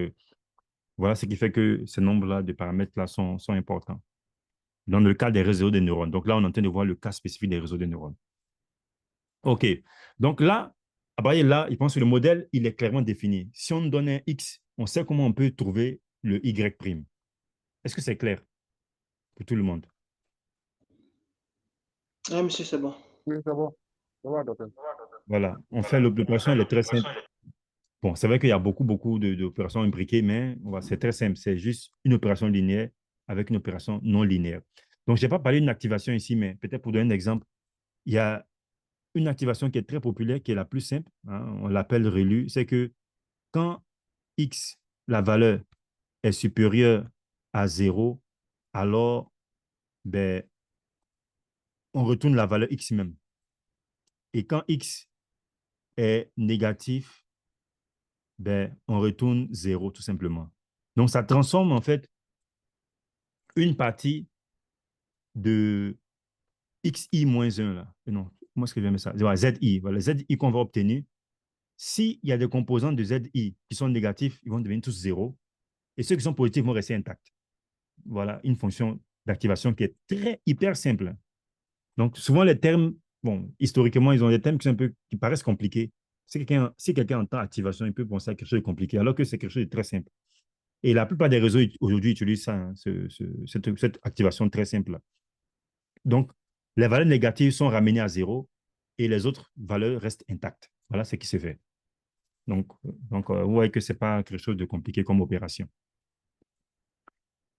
voilà ce qui fait que ces nombres-là de paramètres-là sont importants. Dans le cas des réseaux de neurones. Donc là, on est en train de voir le cas spécifique des réseaux de neurones. OK. Donc là, à partir de là, je pense que le modèle, il est clairement défini. Si on donne un X, on sait comment on peut trouver le Y'. Est-ce que c'est clair pour tout le monde? Ah, monsieur, c'est bon. Oui, c'est bon. Ça va, docteur. Voilà. On fait l'opération, elle est très simple. Bon, c'est vrai qu'il y a beaucoup d'opérations imbriquées, mais c'est très simple. C'est juste une opération linéaire avec une opération non linéaire. Donc, je n'ai pas parlé d'une activation ici, mais peut-être pour donner un exemple, il y a une activation qui est très populaire, qui est la plus simple, hein, on l'appelle ReLU, c'est que quand X, la valeur, est supérieure à 0, alors ben, on retourne la valeur X même. Et quand X est négatif, ben, on retourne 0 tout simplement. Donc, ça transforme en fait une partie de xi moins 1, là. Non, comment est-ce que je vais mettre ça? Voilà, zi. Voilà, zi qu'on va obtenir. S'il y a des composants de zi qui sont négatifs, ils vont devenir tous 0. Et ceux qui sont positifs vont rester intacts. Voilà une fonction d'activation qui est hyper simple. Donc, souvent, les termes, bon, historiquement, ils ont des termes qui paraissent compliqués. Si quelqu'un entend activation, il peut penser à quelque chose de compliqué, alors que c'est quelque chose de très simple. Et la plupart des réseaux aujourd'hui utilisent ça, hein, cette activation très simple. Donc, les valeurs négatives sont ramenées à 0 et les autres valeurs restent intactes. Voilà ce qui se fait. Donc vous voyez que ce n'est pas quelque chose de compliqué comme opération.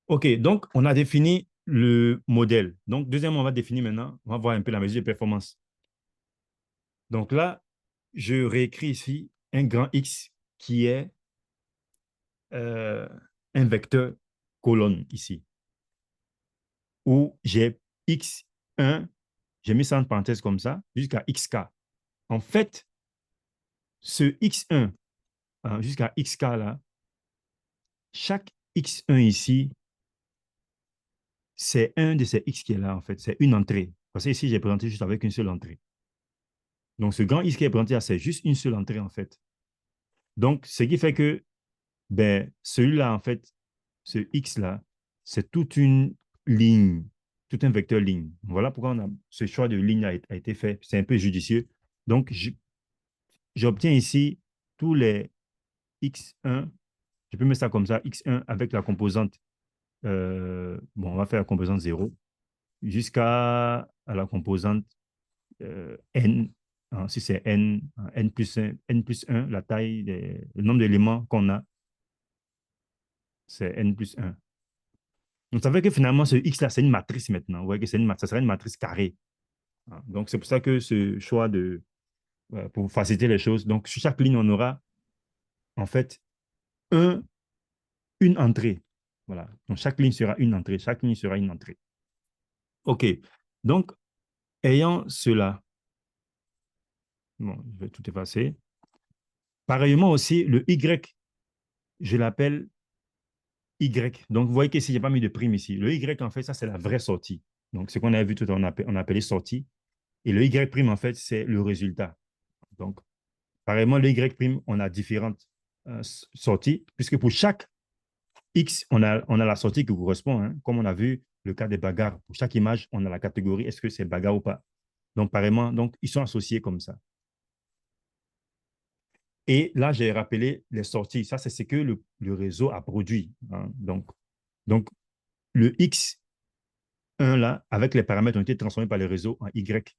OK, donc on a défini le modèle. Donc, deuxièmement, on va définir maintenant, on va voir un peu la mesure de performance. Donc là, je réécris ici un grand X qui est un vecteur colonne ici, où j'ai X1, j'ai mis ça en parenthèse comme ça, jusqu'à XK. En fait, ce X1 jusqu'à XK là, chaque X1 ici, c'est un de ces X qui est là, en fait. C'est une entrée. Parce que ici, j'ai présenté juste avec une seule entrée. Donc, ce grand X qui est présenté, c'est juste une seule entrée, en fait. Donc, ce qui fait que ben, celui-là, en fait, ce X-là, c'est toute une ligne, tout un vecteur ligne. Voilà pourquoi ce choix de ligne a été fait. C'est un peu judicieux. Donc, j'obtiens ici tous les X1. Je peux mettre ça comme ça, X1 avec la composante. Bon, on va faire la composante 0 jusqu'à la composante N. Si c'est N, N plus 1, la taille, le nombre d'éléments qu'on a, c'est N plus 1. Donc, ça veut dire que finalement, ce X-là, c'est une matrice maintenant. Vous voyez que ça sera une matrice carrée. Donc, c'est pour ça que ce choix pour faciliter les choses, donc sur chaque ligne, on aura en fait une entrée. Voilà. Donc, chaque ligne sera une entrée. Chaque ligne sera une entrée. OK. Donc, ayant cela, bon, je vais tout effacer. Pareillement aussi, le Y, je l'appelle Y. Donc, vous voyez qu'ici, je n'ai pas mis de prime ici. Le Y, en fait, ça, c'est la vraie sortie. Donc, ce qu'on a vu tout à l'heure, on a appelé sortie. Et le Y prime, en fait, c'est le résultat. Donc, pareillement, le Y prime, on a différentes sorties, puisque pour chaque X, on a la sortie qui correspond. Hein. Comme on a vu le cas des bagarres, pour chaque image, on a la catégorie, est-ce que c'est bagarre ou pas. Donc, pareillement, donc, ils sont associés comme ça. Et là, j'ai rappelé les sorties. Ça, c'est ce que le réseau a produit. Hein. Donc, le X1, là, avec les paramètres, ont été transformés par le réseau en Y'.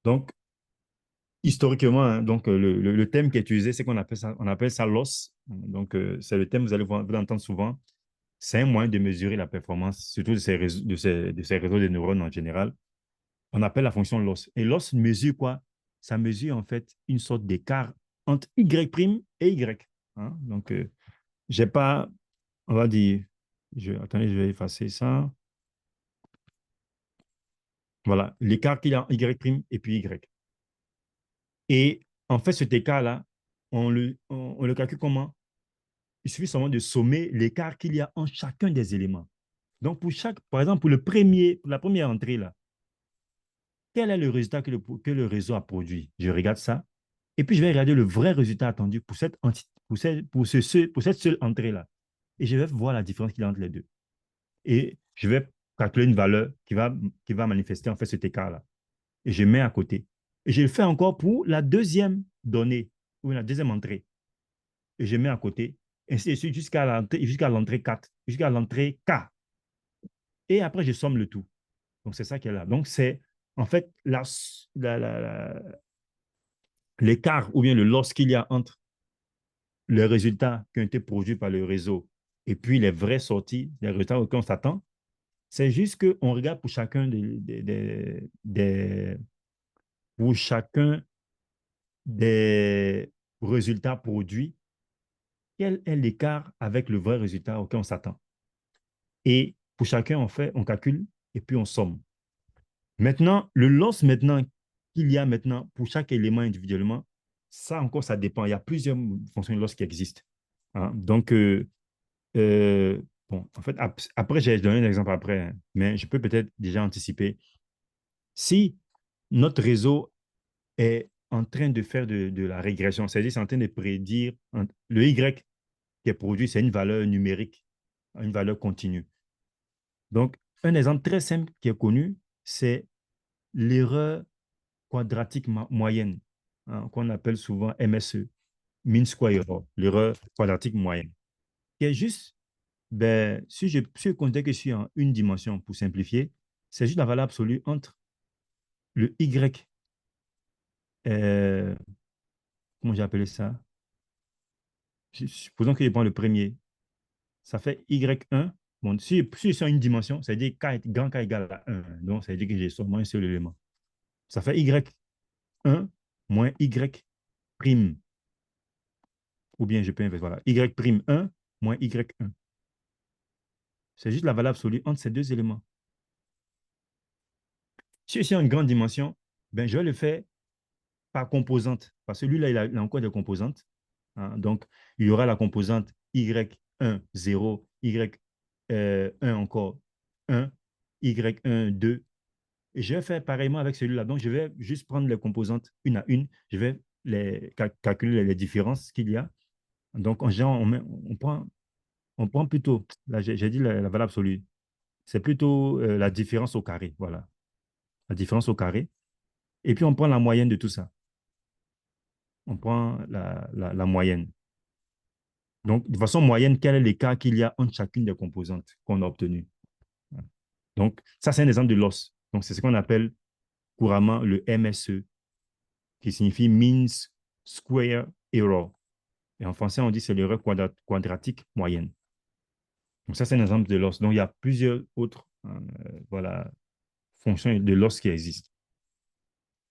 Donc, historiquement, hein, donc, le thème qui est utilisé, c'est qu'on appelle ça loss. Donc, c'est le thème, vous allez l'entendre souvent. C'est un moyen de mesurer la performance, surtout de ces réseaux de neurones en général. On appelle la fonction loss. Et loss mesure quoi? Ça mesure en fait une sorte d'écart entre Y' et Y. Hein? Donc, j'ai pas, on va dire, attendez, je vais effacer ça. Voilà, l'écart qu'il y a entre Y' et puis Y. Et en fait, cet écart-là, on le calcule comment? Il suffit seulement de sommer l'écart qu'il y a en chacun des éléments. Donc, par exemple, pour la première entrée, là, quel est le résultat que le réseau a produit? Je regarde ça. Et puis, je vais regarder le vrai résultat attendu pour cette seule entrée-là. Et je vais voir la différence qu'il y a entre les deux. Et je vais calculer une valeur qui va manifester en fait cet écart-là. Et je mets à côté. Et je le fais encore pour la deuxième donnée, ou la deuxième entrée. Et je mets à côté, ainsi de suite jusqu'à l'entrée 4, jusqu'à l'entrée K. Et après, je somme le tout. Donc, c'est ça qui est là. Donc, c'est en fait l'écart ou bien le loss qu'il y a entre les résultats qui ont été produits par le réseau et puis les vraies sorties, les résultats auxquels on s'attend. C'est juste qu'on regarde pour chacun pour chacun des résultats produits, quel est l'écart avec le vrai résultat auquel on s'attend. Et pour chacun, on calcule et puis on somme. Maintenant, le loss qu'il y a maintenant pour chaque élément individuellement, ça encore, ça dépend. Il y a plusieurs fonctions de loss qui existent. Hein? Donc, bon, en fait, après, j'ai donné un exemple après, hein, mais je peux peut-être déjà anticiper. Si notre réseau est en train de faire de la régression, c'est-à-dire c'est en train de prédire le Y qui est produit, c'est une valeur numérique, une valeur continue. Donc, un exemple très simple qui est connu, c'est l'erreur quadratique moyenne, hein, qu'on appelle souvent MSE, Mean Square Error, l'erreur quadratique moyenne, qui est juste, ben, si je considère que je suis en une dimension pour simplifier, c'est juste la valeur absolue entre le Y, euh, comment j'ai appelé ça? Supposons que je prends le premier, ça fait Y1. Bon, si je suis en une dimension, ça veut dire grand K égale à 1. Donc, ça veut dire que j'ai seulement un seul élément. Ça fait Y1 moins Y prime. Ou bien je peux inverser, voilà. Y prime 1 moins Y1. C'est juste la valeur absolue entre ces deux éléments. Si je suis en une grande dimension, ben, je vais le faire par composante. Parce que lui-là, il a encore des composantes. Hein. Donc, il y aura la composante Y1, 0, Y1 encore 1, Y1, 2. Et je vais faire pareillement avec celui-là. Donc, je vais juste prendre les composantes une à une. Je vais calculer les différences qu'il y a. Donc, en général, on prend plutôt, là, j'ai dit la valeur absolue. C'est plutôt la différence au carré. Voilà. La différence au carré. Et puis, on prend la moyenne de tout ça. On prend la moyenne. Donc, de façon moyenne, quel est l'écart qu'il y a entre chacune des composantes qu'on a obtenues? Donc, ça, c'est un exemple de loss. Donc, c'est ce qu'on appelle couramment le MSE, qui signifie Mean Square Error. Et en français, on dit c'est l'erreur quadratique moyenne. Donc, ça, c'est un exemple de loss. Donc, il y a plusieurs autres voilà, fonctions de loss qui existent.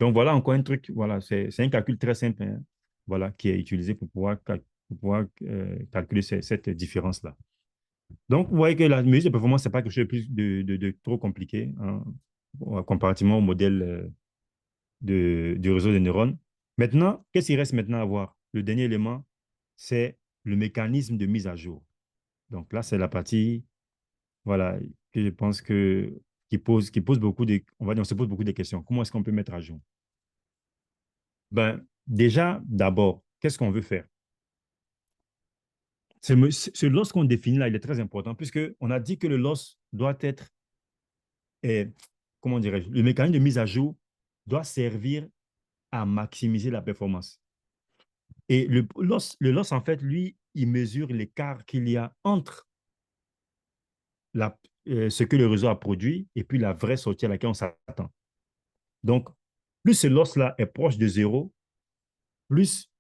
Donc, voilà encore un truc. Voilà, c'est un calcul très simple, hein, voilà, qui est utilisé pour pouvoir calculer cette différence-là. Donc, vous voyez que la mesure de performance, ce n'est pas quelque chose de, de trop compliqué, hein, comparativement au modèle du réseau des neurones. Maintenant, qu'est-ce qu'il reste maintenant à voir? Le dernier élément, c'est le mécanisme de mise à jour. Donc là, c'est la partie, voilà, que je pense qui pose beaucoup de, on va dire, on se pose beaucoup de questions. Comment est-ce qu'on peut mettre à jour? Ben, déjà, d'abord, qu'est-ce qu'on veut faire? Ce loss qu'on définit là, il est très important puisqu'on a dit que le loss doit être, comment dirais-je, le mécanisme de mise à jour doit servir à maximiser la performance. Et le loss, en fait, lui, il mesure l'écart qu'il y a entre ce que le réseau a produit et puis la vraie sortie à laquelle on s'attend. Donc, plus ce loss-là est proche de zéro, plus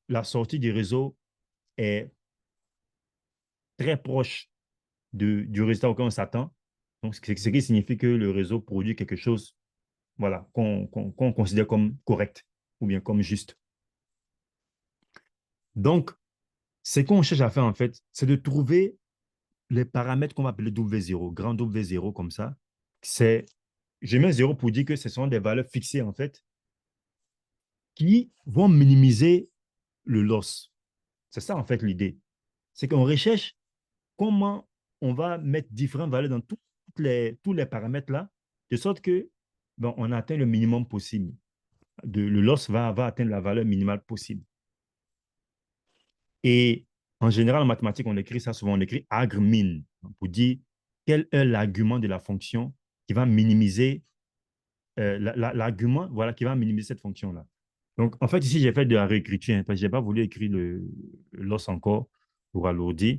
la sortie du réseau est très proche du résultat auquel on s'attend. Donc, ce qui signifie que le réseau produit quelque chose, voilà, qu'on considère comme correct ou bien comme juste. Donc, ce qu'on cherche à faire, en fait, c'est de trouver les paramètres qu'on va appeler W0, grand W0 comme ça. Je mets 0 pour dire que ce sont des valeurs fixées, en fait, qui vont minimiser le loss. C'est ça, en fait, l'idée. C'est qu'on recherche comment on va mettre différentes valeurs dans tous les paramètres là, de sorte que bon, on atteint le minimum possible. Le loss va atteindre la valeur minimale possible. Et en général, en mathématiques, on écrit ça souvent, on écrit argmin pour dire quel est l'argument de la fonction qui va minimiser l'argument voilà, qui va minimiser cette fonction-là. Donc, en fait, ici, j'ai fait de la réécriture, hein, parce que je n'ai pas voulu écrire le loss encore pour alourdir.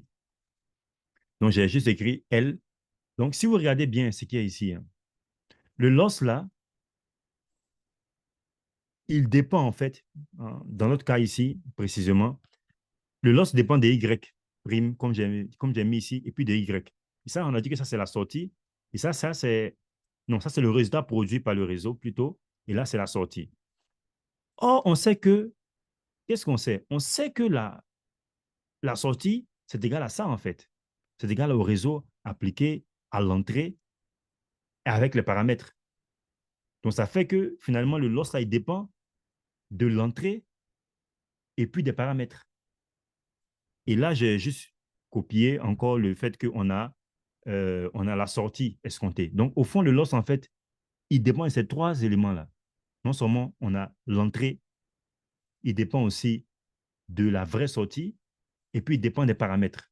Donc, j'ai juste écrit L. Donc, si vous regardez bien ce qu'il y a ici, hein, le loss, là, il dépend, en fait, hein, dans notre cas ici, précisément, le loss dépend des Y prime, comme j'ai mis ici, et puis des Y. Et ça, on a dit que ça, c'est la sortie. Et ça c'est... Non, ça, c'est le résultat produit par le réseau, plutôt. Et là, c'est la sortie. Or, on sait que... Qu'est-ce qu'on sait? On sait que la sortie, c'est égal à ça, en fait. C'est égal au réseau appliqué à l'entrée avec les paramètres. Donc, ça fait que, finalement, le loss, là, il dépend de l'entrée et puis des paramètres. Et là, j'ai juste copier encore le fait on a la sortie escomptée. Donc, au fond, le loss, en fait, il dépend de ces trois éléments-là. Non seulement on a l'entrée, il dépend aussi de la vraie sortie, et puis il dépend des paramètres.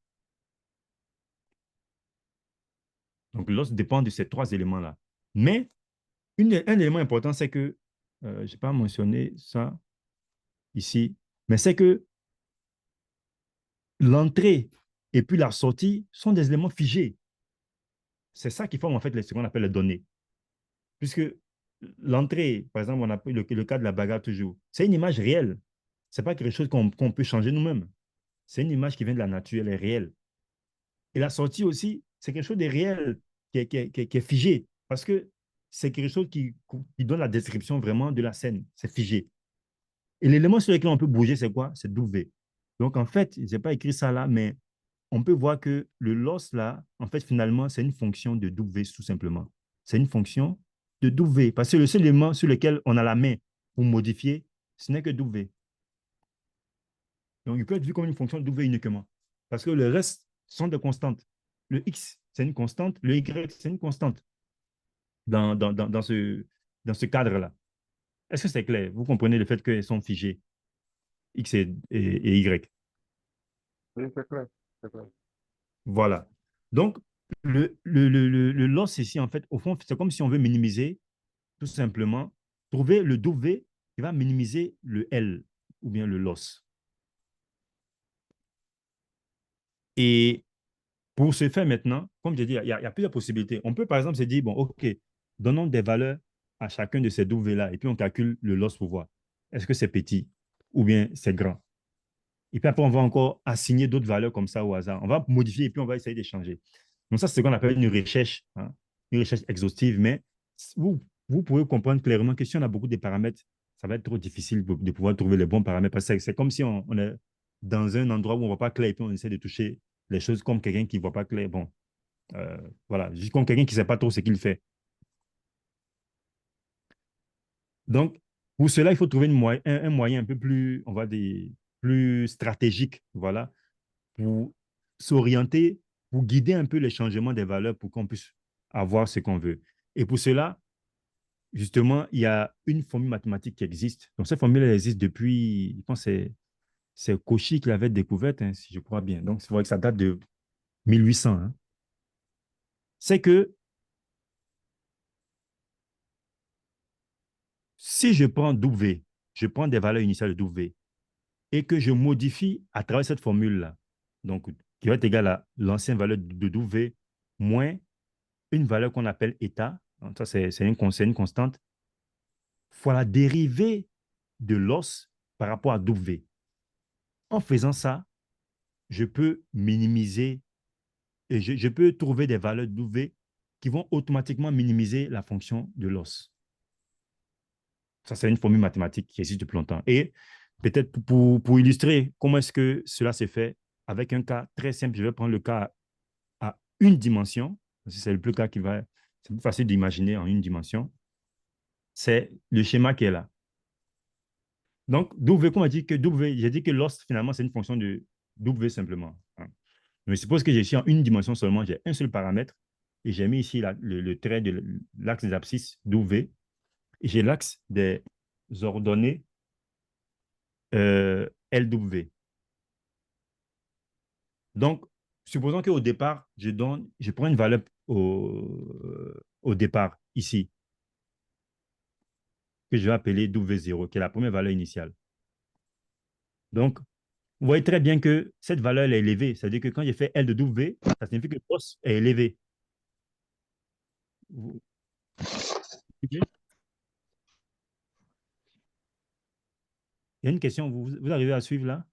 Donc, le loss dépend de ces trois éléments-là. Mais, un élément important, c'est que, je n'ai pas mentionné ça ici, mais c'est que l'entrée et puis la sortie sont des éléments figés. C'est ça qui forme en fait ce qu'on appelle les données. Puisque l'entrée, par exemple, on a pris le cas de la bagarre toujours, c'est une image réelle. Ce n'est pas quelque chose qu'on peut changer nous-mêmes. C'est une image qui vient de la nature, elle est réelle. Et la sortie aussi, c'est quelque chose de réel qui est figé. Parce que c'est quelque chose qui donne la description vraiment de la scène. C'est figé. Et l'élément sur lequel on peut bouger, c'est quoi? C'est W. Donc, en fait, je n'ai pas écrit ça là, mais on peut voir que le loss là, en fait, finalement, c'est une fonction de W tout simplement. C'est une fonction de W. Parce que le seul élément sur lequel on a la main pour modifier, ce n'est que W. Donc, il peut être vu comme une fonction de W uniquement. Parce que le reste sont des constantes. Le X, c'est une constante. Le Y, c'est une constante dans ce cadre-là. Est-ce que c'est clair? Vous comprenez le fait qu'elles sont figées, X et Y. Oui, c'est clair. C'est clair. Voilà. Donc, le loss ici, en fait, au fond, c'est comme si on veut minimiser, tout simplement, trouver le W qui va minimiser le L ou bien le loss. Et pour ce faire maintenant, comme je dis, il y a plusieurs possibilités. On peut, par exemple, se dire, bon, OK, donnons des valeurs à chacun de ces W-là et puis on calcule le loss pour voir. Est-ce que c'est petit ou bien c'est grand? Et puis après, on va encore assigner d'autres valeurs comme ça au hasard. On va modifier et puis on va essayer d'échanger. Donc ça, c'est ce qu'on appelle une recherche, hein, une recherche exhaustive. Mais vous pouvez comprendre clairement que si on a beaucoup de paramètres, ça va être trop difficile de pouvoir trouver les bons paramètres. Parce que c'est comme si on est dans un endroit où on ne voit pas clair et puis on essaie de toucher les choses comme quelqu'un qui ne voit pas clair. Bon, voilà, juste comme quelqu'un qui ne sait pas trop ce qu'il fait. Donc, pour cela, il faut trouver un moyen un peu plus, on va dire, plus stratégique, voilà, pour s'orienter, pour guider un peu les changements des valeurs pour qu'on puisse avoir ce qu'on veut. Et pour cela, justement, il y a une formule mathématique qui existe. Donc, cette formule, elle existe depuis, je pense que c'est Cauchy qui l'avait découverte, hein, si je crois bien. Donc, c'est vrai que ça date de 1800. Hein. C'est que si je prends W, je prends des valeurs initiales de W et que je modifie à travers cette formule-là, donc qui va être égale à l'ancienne valeur de W moins une valeur qu'on appelle état, donc ça c'est une constante, fois la dérivée de l'os par rapport à W. En faisant ça, je peux minimiser et je peux trouver des valeurs W qui vont automatiquement minimiser la fonction de l'os. Ça, c'est une formule mathématique qui existe depuis longtemps. Et peut-être pour illustrer comment est-ce que cela se fait, avec un cas très simple, je vais prendre le cas à une dimension, parce que c'est le plus cas qui va, c'est plus facile d'imaginer en une dimension. C'est le schéma qui est là. Donc, W, comme on dit que W, j'ai dit que l'os, finalement, c'est une fonction de W simplement. Hein. Je suppose que j'ai ici en une dimension seulement, j'ai un seul paramètre, et j'ai mis ici le trait de l'axe des abscisses W, et j'ai l'axe des ordonnées LW. Donc, supposons qu'au départ, je prends une valeur au départ, ici, que je vais appeler W0, qui est la première valeur initiale. Donc, vous voyez très bien que cette valeur elle est élevée. C'est-à-dire que quand j'ai fait L de W, ça signifie que le poste est élevé. Il y a une question, vous arrivez à suivre là?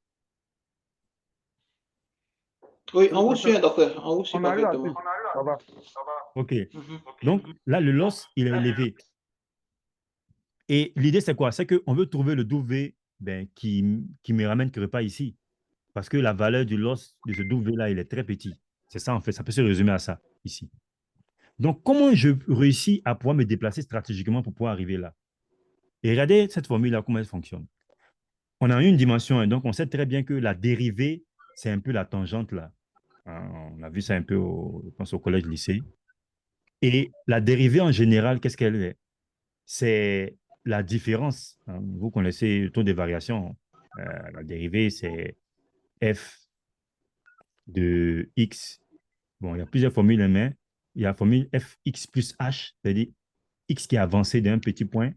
Oui, on vous suit, docteur. On vous suit On arrive à parfaitement. Ça va. OK. Mhm. Donc, là, le loss, il est élevé. Et l'idée, c'est quoi? C'est qu'on veut trouver le W ben, qui me ramène quelque part ici. Parce que la valeur du loss de ce W-là, il est très petit. C'est ça, en fait. Ça peut se résumer à ça, ici. Donc, comment je réussis à pouvoir me déplacer stratégiquement pour pouvoir arriver là? Et regardez cette formule-là, comment elle fonctionne. On a une dimension, hein, donc on sait très bien que la dérivée, c'est un peu la tangente là. Hein, on a vu ça un peu, je pense, au collège-lycée. Et la dérivée en général, qu'est-ce qu'elle est? C'est la différence. Hein. Vous connaissez le taux de variation. La dérivée, c'est f de x. Bon, il y a plusieurs formules, mais il y a la formule fx plus h, c'est-à-dire x qui est avancé d'un petit point,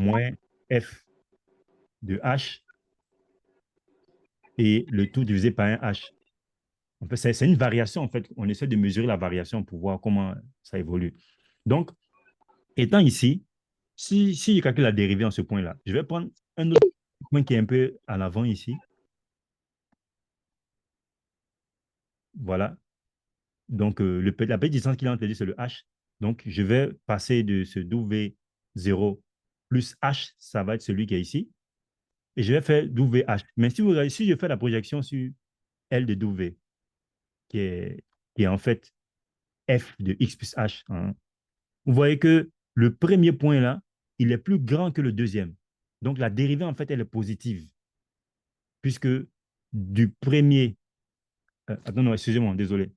moins f de h, et le tout divisé par un h. En fait, c'est une variation, en fait. On essaie de mesurer la variation pour voir comment ça évolue. Donc, étant ici, si je calcule la dérivée en ce point-là, je vais prendre un autre point qui est un peu à l'avant ici. Voilà. Donc, la petite distance qu'il a entre les deux, c'est le h. Donc, je vais passer de ce W0 plus h, ça va être celui qui est ici. Et je vais faire WH. Mais si je fais la projection sur L de W, qui est en fait F de X plus H, hein, vous voyez que le premier point là, il est plus grand que le deuxième. Donc, la dérivée, en fait, elle est positive. Puisque du premier... attends, non, excusez-moi, désolé.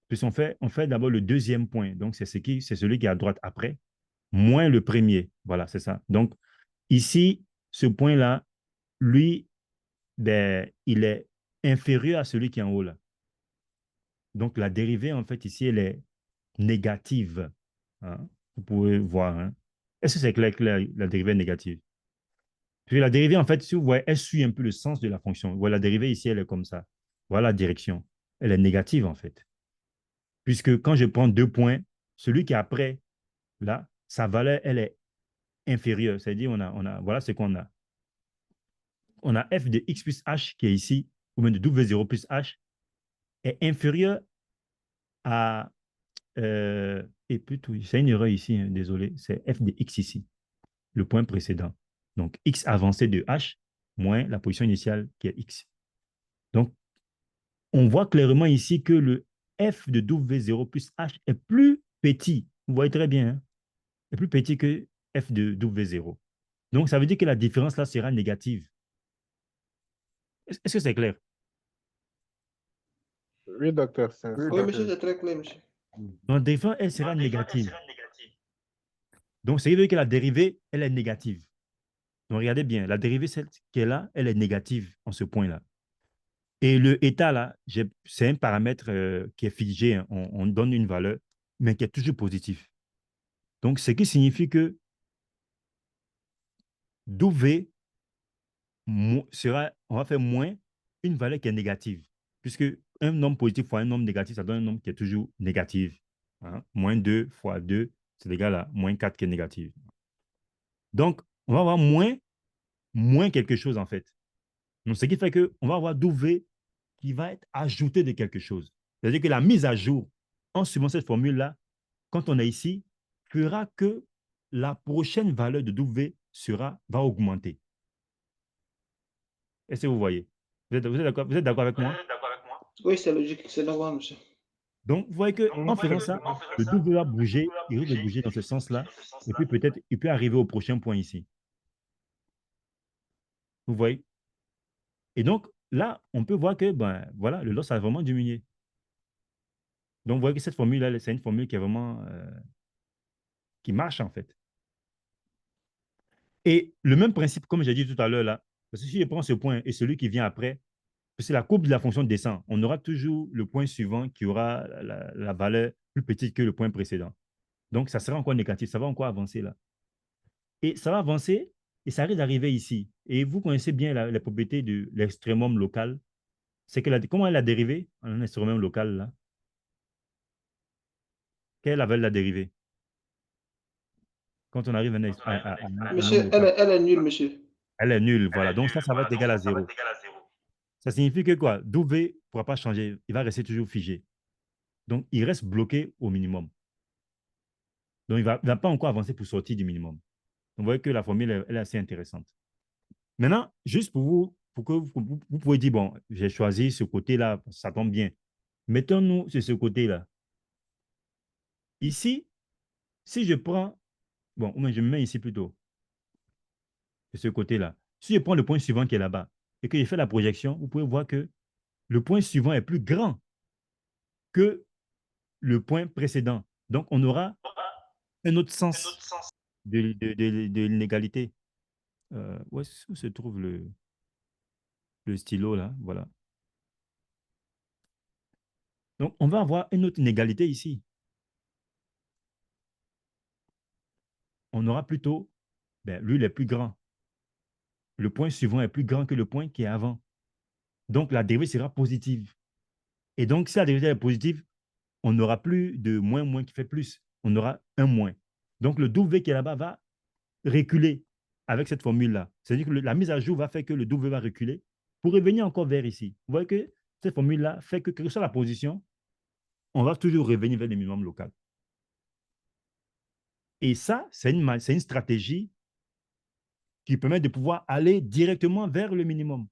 Puisqu'on on fait d'abord le deuxième point. Donc, c'est celui qui est à droite après, moins le premier. Voilà, c'est ça. Donc, ici, ce point-là, lui, ben, il est inférieur à celui qui est en haut là. Donc, la dérivée, en fait, ici, elle est négative. Hein. Vous pouvez voir. Hein. Est-ce que c'est clair que la dérivée est négative? Puis la dérivée, en fait, si vous voyez, elle suit un peu le sens de la fonction. Vous voyez, la dérivée ici, elle est comme ça. Voilà la direction. Elle est négative, en fait. Puisque quand je prends 2 points, celui qui est après, là, sa valeur, elle est inférieure. C'est-à-dire, voilà ce qu'on a. On a f de x plus h qui est ici, ou même de w0 plus h, est inférieur à et plutôt, c'est une erreur ici, hein, désolé, c'est f de x ici, le point précédent. Donc, x avancé de h moins la position initiale qui est x. Donc, on voit clairement ici que le f de W0 plus h est plus petit. Vous voyez très bien, hein, est plus petit que f de W0. Donc, ça veut dire que la différence là sera négative. Est-ce que c'est clair? Oui, docteur. Oui, monsieur, c'est très clair, monsieur. Donc, la différence, elle sera négative. Donc, ça veut dire que la dérivée, elle est négative. Donc, regardez bien, la dérivée, celle qui est là, elle est négative en ce point-là. Et le état, là, c'est un paramètre qui est figé. Hein. On donne une valeur, mais qui est toujours positif. Donc, ce qui signifie que W on va faire moins une valeur qui est négative. Puisque un nombre positif fois un nombre négatif, ça donne un nombre qui est toujours négatif. Hein. Moins 2 fois 2, c'est égal à moins 4 qui est négatif. Donc, on va avoir moins quelque chose, en fait. Donc, ce qui fait qu'on va avoir W qui va être ajouté de quelque chose. C'est-à-dire que la mise à jour, en suivant cette formule-là, quand on est ici, fera que la prochaine valeur de W va augmenter. Est-ce que vous voyez? Vous êtes d'accord avec moi? Oui, c'est logique, c'est normal, monsieur. Donc, vous voyez qu'en faisant ça, le W va bouger, il risque de bouger dans ce sens-là, et puis peut-être il peut arriver au prochain point ici. Vous voyez? Et donc, là, on peut voir que ben, voilà, le loss a vraiment diminué. Donc, vous voyez que cette formule-là, c'est une formule qui est vraiment qui marche en fait. Et le même principe, comme j'ai dit tout à l'heure là, parce que si je prends ce point et celui qui vient après, parce que la courbe de la fonction descend, on aura toujours le point suivant qui aura la valeur plus petite que le point précédent. Donc, ça sera encore négatif, ça va encore avancer là. Et ça va avancer et ça risque d'arriver ici. Et vous connaissez bien la propriété de l'extrémum local. C'est que comment elle a dérivé en un extrémum local là? Quelle est la valeur de la dérivée? Quand on arrive à un nombre Monsieur, local. elle est nulle, monsieur. Elle est nulle, voilà. Donc, ça va être égal à 0. Ça signifie que quoi? W ne pourra pas changer. Il va rester toujours figé. Donc, il reste bloqué au minimum. Donc, il ne va pas encore avancer pour sortir du minimum. Donc, vous voyez que la formule elle est assez intéressante. Maintenant, juste pour vous, pour que vous pouvez dire, bon, j'ai choisi ce côté-là, ça tombe bien. Mettons-nous sur ce côté-là. Ici, si je prends, bon, je me mets ici plutôt, de ce côté-là. Si je prends le point suivant qui est là-bas et que je fais la projection, vous pouvez voir que le point suivant est plus grand que le point précédent. Donc, on aura un autre sens de l'inégalité. Où se trouve le stylo là? Voilà. Donc, on va avoir une autre inégalité ici. On aura plutôt, lui, il est plus grand. Le point suivant est plus grand que le point qui est avant. Donc, la dérivée sera positive. Et donc, si la dérivée est positive, on n'aura plus de moins qui fait plus. On aura un moins. Donc, le W qui est là-bas va reculer avec cette formule-là. C'est-à-dire que la mise à jour va faire que le W va reculer pour revenir encore vers ici. Vous voyez que cette formule-là fait que, quelle que soit la position, on va toujours revenir vers le minimum local. Et ça, c'est une stratégie qui permet de pouvoir aller directement vers le minimum.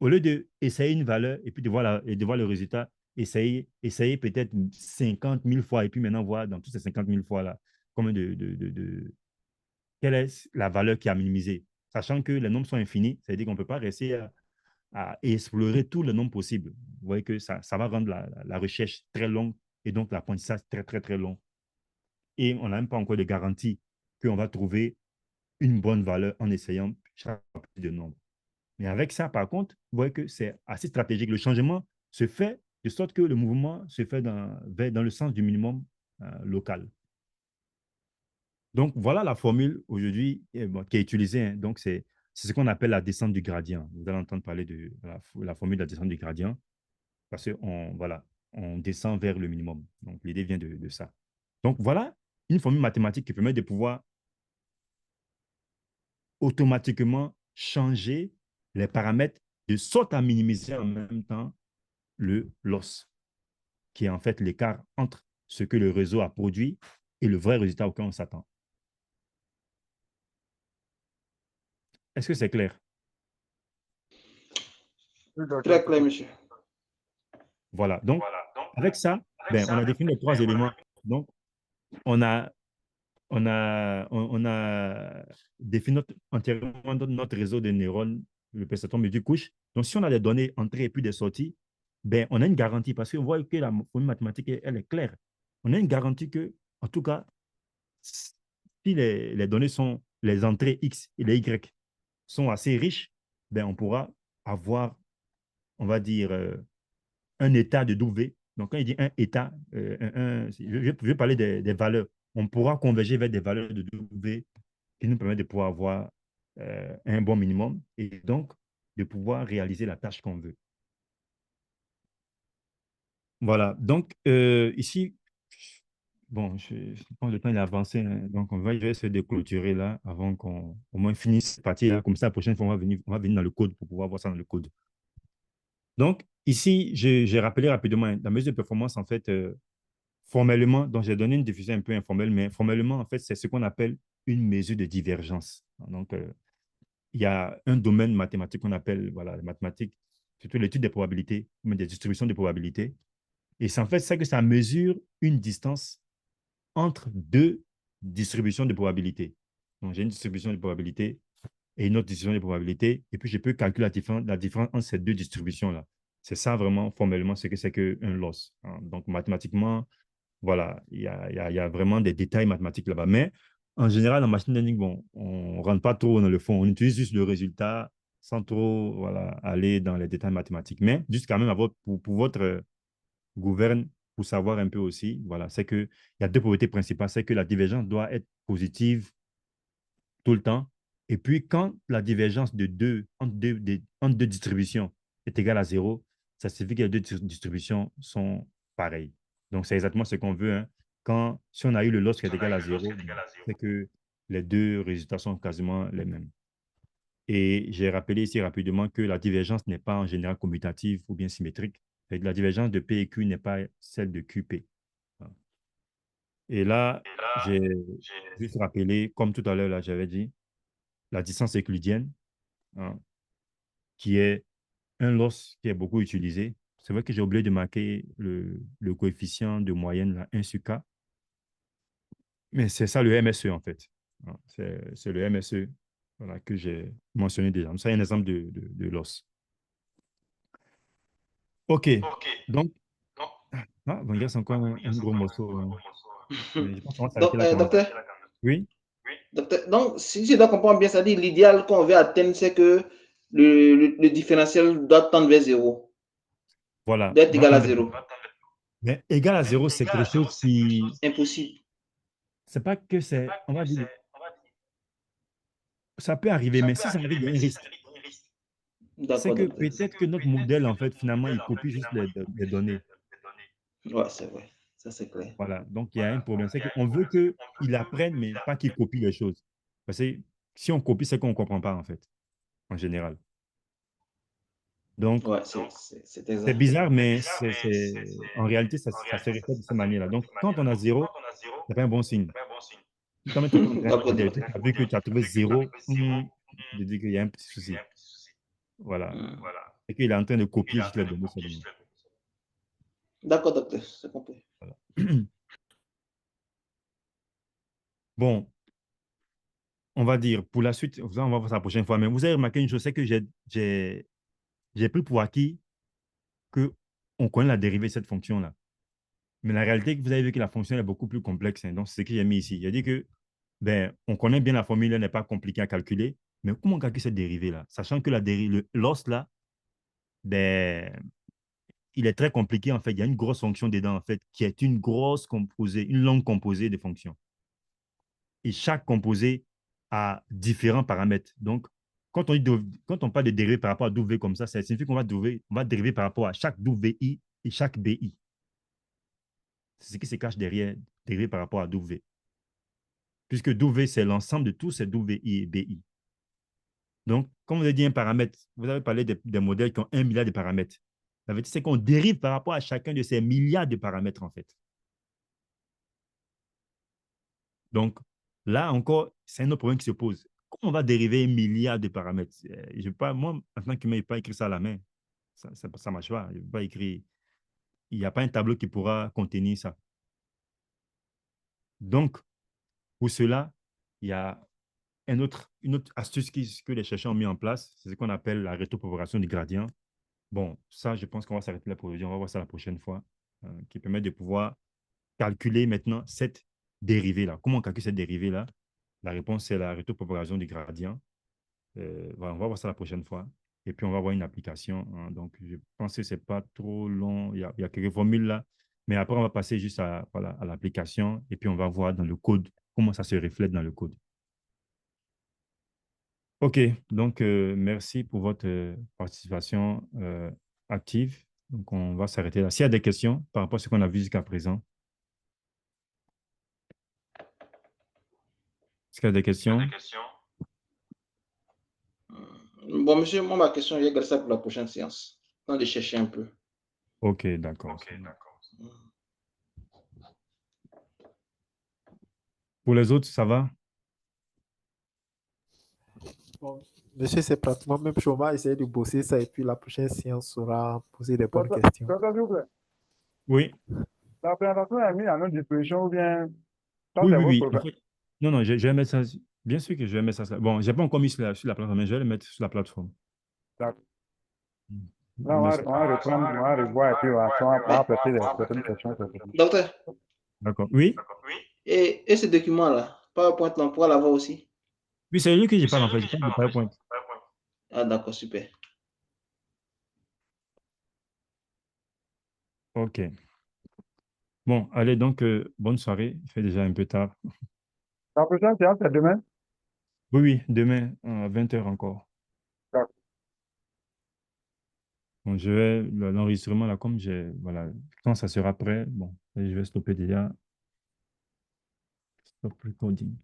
Au lieu d'essayer une valeur et puis de voir le résultat, essayer peut-être 50 000 fois et puis maintenant voir dans tous ces 50 000 fois-là combien quelle est la valeur qui a minimisé. Sachant que les nombres sont infinis, c'est-à-dire qu'on ne peut pas rester à explorer tous les nombres possibles. Vous voyez que ça va rendre la recherche très longue et donc l'apprentissage très, très, très long. Et on n'a même pas encore de garantie qu'on va trouver une bonne valeur en essayant chaque partie de nombre. Mais avec ça, par contre, vous voyez que c'est assez stratégique. Le changement se fait de sorte que le mouvement se fait dans le sens du minimum local. Donc, voilà la formule aujourd'hui qui est utilisée. Hein. Donc, c'est ce qu'on appelle la descente du gradient. Vous allez entendre parler de la formule de la descente du gradient parce qu'on on descend vers le minimum. Donc, l'idée vient de ça. Donc, voilà une formule mathématique qui permet de pouvoir automatiquement changer les paramètres de sorte à minimiser en même temps le loss, qui est en fait l'écart entre ce que le réseau a produit et le vrai résultat auquel on s'attend. Est-ce que c'est clair? Très clair, monsieur. Voilà. Donc, avec ça, on a défini les trois éléments. Donc, on a défini entièrement notre réseau de neurones, le perceptron multicouche. Donc, si on a des données entrées et puis des sorties, on a une garantie parce qu'on voit que la formule mathématique, elle est claire. On a une garantie que, en tout cas, si les données sont, les entrées X et les Y sont assez riches, on pourra avoir, on va dire, un état de W. Donc, quand il dit un état, je vais parler des valeurs. On pourra converger vers des valeurs de W qui nous permettent de pouvoir avoir un bon minimum et donc de pouvoir réaliser la tâche qu'on veut. Voilà. Donc, ici, bon, je pense que le temps il est avancé. Hein. Donc, je vais essayer de clôturer là avant qu'on au moins finisse cette partie là. Comme ça, la prochaine fois, on va venir dans le code pour pouvoir voir ça dans le code. Donc, ici, j'ai rappelé rapidement la mesure de performance, en fait, formellement, donc j'ai donné une définition un peu informelle, mais formellement, en fait, c'est ce qu'on appelle une mesure de divergence. Donc, il y a un domaine mathématique qu'on appelle, voilà, les mathématiques, surtout l'étude des probabilités, ou des distributions de probabilités. Et c'est en fait ça que ça mesure une distance entre deux distributions de probabilités. Donc, j'ai une distribution de probabilité et une autre distribution de probabilité, et puis je peux calculer la différence entre ces deux distributions-là. C'est ça vraiment, formellement, ce que c'est qu'un loss. Hein. Donc, mathématiquement, voilà, il y a vraiment des détails mathématiques là-bas. Mais en général, en machine learning, bon, on ne rentre pas trop dans le fond. On utilise juste le résultat sans trop voilà, aller dans les détails mathématiques. Mais juste quand même pour votre gouverne, pour savoir un peu aussi, voilà, c'est qu'il y a deux propriétés principales. C'est que la divergence doit être positive tout le temps. Et puis, quand la divergence entre deux distributions est égale à zéro, ça signifie que les deux distributions sont pareilles. Donc, c'est exactement ce qu'on veut. Hein. Si on a eu le loss qui est égal à zéro, c'est que les deux résultats sont quasiment les mêmes. Et j'ai rappelé ici rapidement que la divergence n'est pas en général commutative ou bien symétrique. La divergence de P et Q n'est pas celle de QP. Et là, j'ai juste rappelé, comme tout à l'heure, là, j'avais dit, la distance euclidienne, hein, qui est un loss qui est beaucoup utilisé. C'est vrai que j'ai oublié de marquer le coefficient de moyenne, là, 1 sur K, mais c'est ça le MSE en fait. Hein. C'est le MSE voilà, que j'ai mentionné déjà. Ça, c'est un exemple de loss. OK. Donc, Ah, bon, c'est encore un gros morceau, hein. Mais je pense qu'on va s'arrêter Donc, là quand même. docteur, Oui, donc, si je dois comprendre bien, ça dit l'idéal qu'on veut atteindre, c'est que le différentiel doit tendre vers zéro, voilà. doit être Doit égal à tendre- zéro. Mais égal à zéro, c'est quelque chose qui. Impossible. C'est pas que c'est. On va dire. Ça peut arriver, mais si ça arrive, il y a un risque. C'est D'accord, que docteur. peut-être que notre modèle, en fait, finalement, il copie juste les données. Ouais, c'est vrai. Ça, c'est clair. Voilà. Donc, il y a un problème. C'est qu'on veut qu'il apprenne, mais pas qu'il copie les choses. Parce que si on copie, c'est qu'on ne comprend pas, en fait, en général. Donc, Ouais, c'est c'est exact. bizarre, mais en réalité, ça se reflète de cette manière-là. Donc, quand on a zéro, c'est pas un bon signe. Si tu mets tout en train D'accord, de docteur. tu as vu que tu as trouvé zéro, je dis qu'il y a un petit souci. Voilà. Hmm. Et qu'il est en train de copier juste les données seulement. D'accord, docteur. C'est compris. Bon, on va dire, pour la suite, on va voir ça la prochaine fois, mais vous avez remarqué une chose, c'est que j'ai pris pour acquis qu'on connaît la dérivée de cette fonction-là. Mais la réalité, vous avez vu que la fonction est beaucoup plus complexe, hein. Donc, c'est ce que j'ai mis ici. Il a dit que, ben, on connaît bien la formule, elle n'est pas compliquée à calculer, mais comment on calcule cette dérivée-là? Sachant que l'os, là, ben, il est très compliqué, en fait. Il y a une grosse fonction dedans, en fait, qui est une grosse composée, une longue composée de fonctions. Et chaque composé a différents paramètres. Donc, quand on parle de dérivée par rapport à W comme ça signifie on va dériver par rapport à chaque WI et chaque BI. C'est ce qui se cache derrière dérivé par rapport à W. Puisque W, c'est l'ensemble de tous ces WI et BI. Donc, comme vous avez dit un paramètre, vous avez parlé des modèles qui ont 1 milliard de paramètres. La vérité, c'est qu'on dérive par rapport à chacun de ces milliards de paramètres, en fait. Donc, là encore, c'est un autre problème qui se pose. Comment on va dériver 1 milliard de paramètres? Je pas, moi, en tant qu'humain, je ne vais pas écrire ça à la main. Ça ne marche pas. Je ne vais pas écrire. Il n'y a pas un tableau qui pourra contenir ça. Donc, pour cela, il y a une autre astuce que les chercheurs ont mis en place. C'est ce qu'on appelle la rétropropagation du gradient. Bon, ça, je pense qu'on va s'arrêter là pour aujourd'hui. On va voir ça la prochaine fois, qui permet de pouvoir calculer maintenant cette dérivée-là. Comment on calcule cette dérivée-là? La réponse, c'est la rétropropagation du gradient. Voilà, on va voir ça la prochaine fois. Et puis, on va voir une application, hein. Donc, je pense que ce n'est pas trop long. Il y a quelques formules là. Mais après, on va passer juste voilà, à l'application. Et puis, on va voir dans le code comment ça se reflète dans le code. OK. Donc, merci pour votre participation active. Donc, on va s'arrêter là. S'il y a des questions par rapport à ce qu'on a vu jusqu'à présent, est-ce qu'il y a des questions? Bon, monsieur, moi, ma question, je vais garder ça pour la prochaine séance. Temps de chercher un peu. OK, d'accord. Pour les autres, ça va? Bon, monsieur, c'est pratiquement même chose. On va essayer de bosser ça et puis la prochaine séance sera poser des bonnes questions. Docteur, s'il vous plaît, Oui. la présentation est mise à notre disposition ou bien ça, Oui, c'est oui, votre oui. En problème. fait, non, non, je vais mettre ça. Bien sûr que je vais mettre ça. Bon, je n'ai pas encore mis sur la plateforme, mais je vais le mettre sur la plateforme. D'accord. Je Là, vais mettre ça. on va reprendre, on va revoir et puis on va apporter certaines questions. Docteur, D'accord. Oui? et ce document-là, PowerPoint, on pourra l'avoir aussi? Oui, c'est lui que je parle en fait. Je parle de PowerPoint. Ah, d'accord, super. OK. Bon, allez, donc, bonne soirée. Il fait déjà un peu tard. La prochaine séance, c'est demain. Oui, oui, demain, à 20h encore. D'accord. Bon, je vais, l'enregistrement, là, comme voilà, quand ça sera prêt, bon, je vais stopper déjà. Stop recording.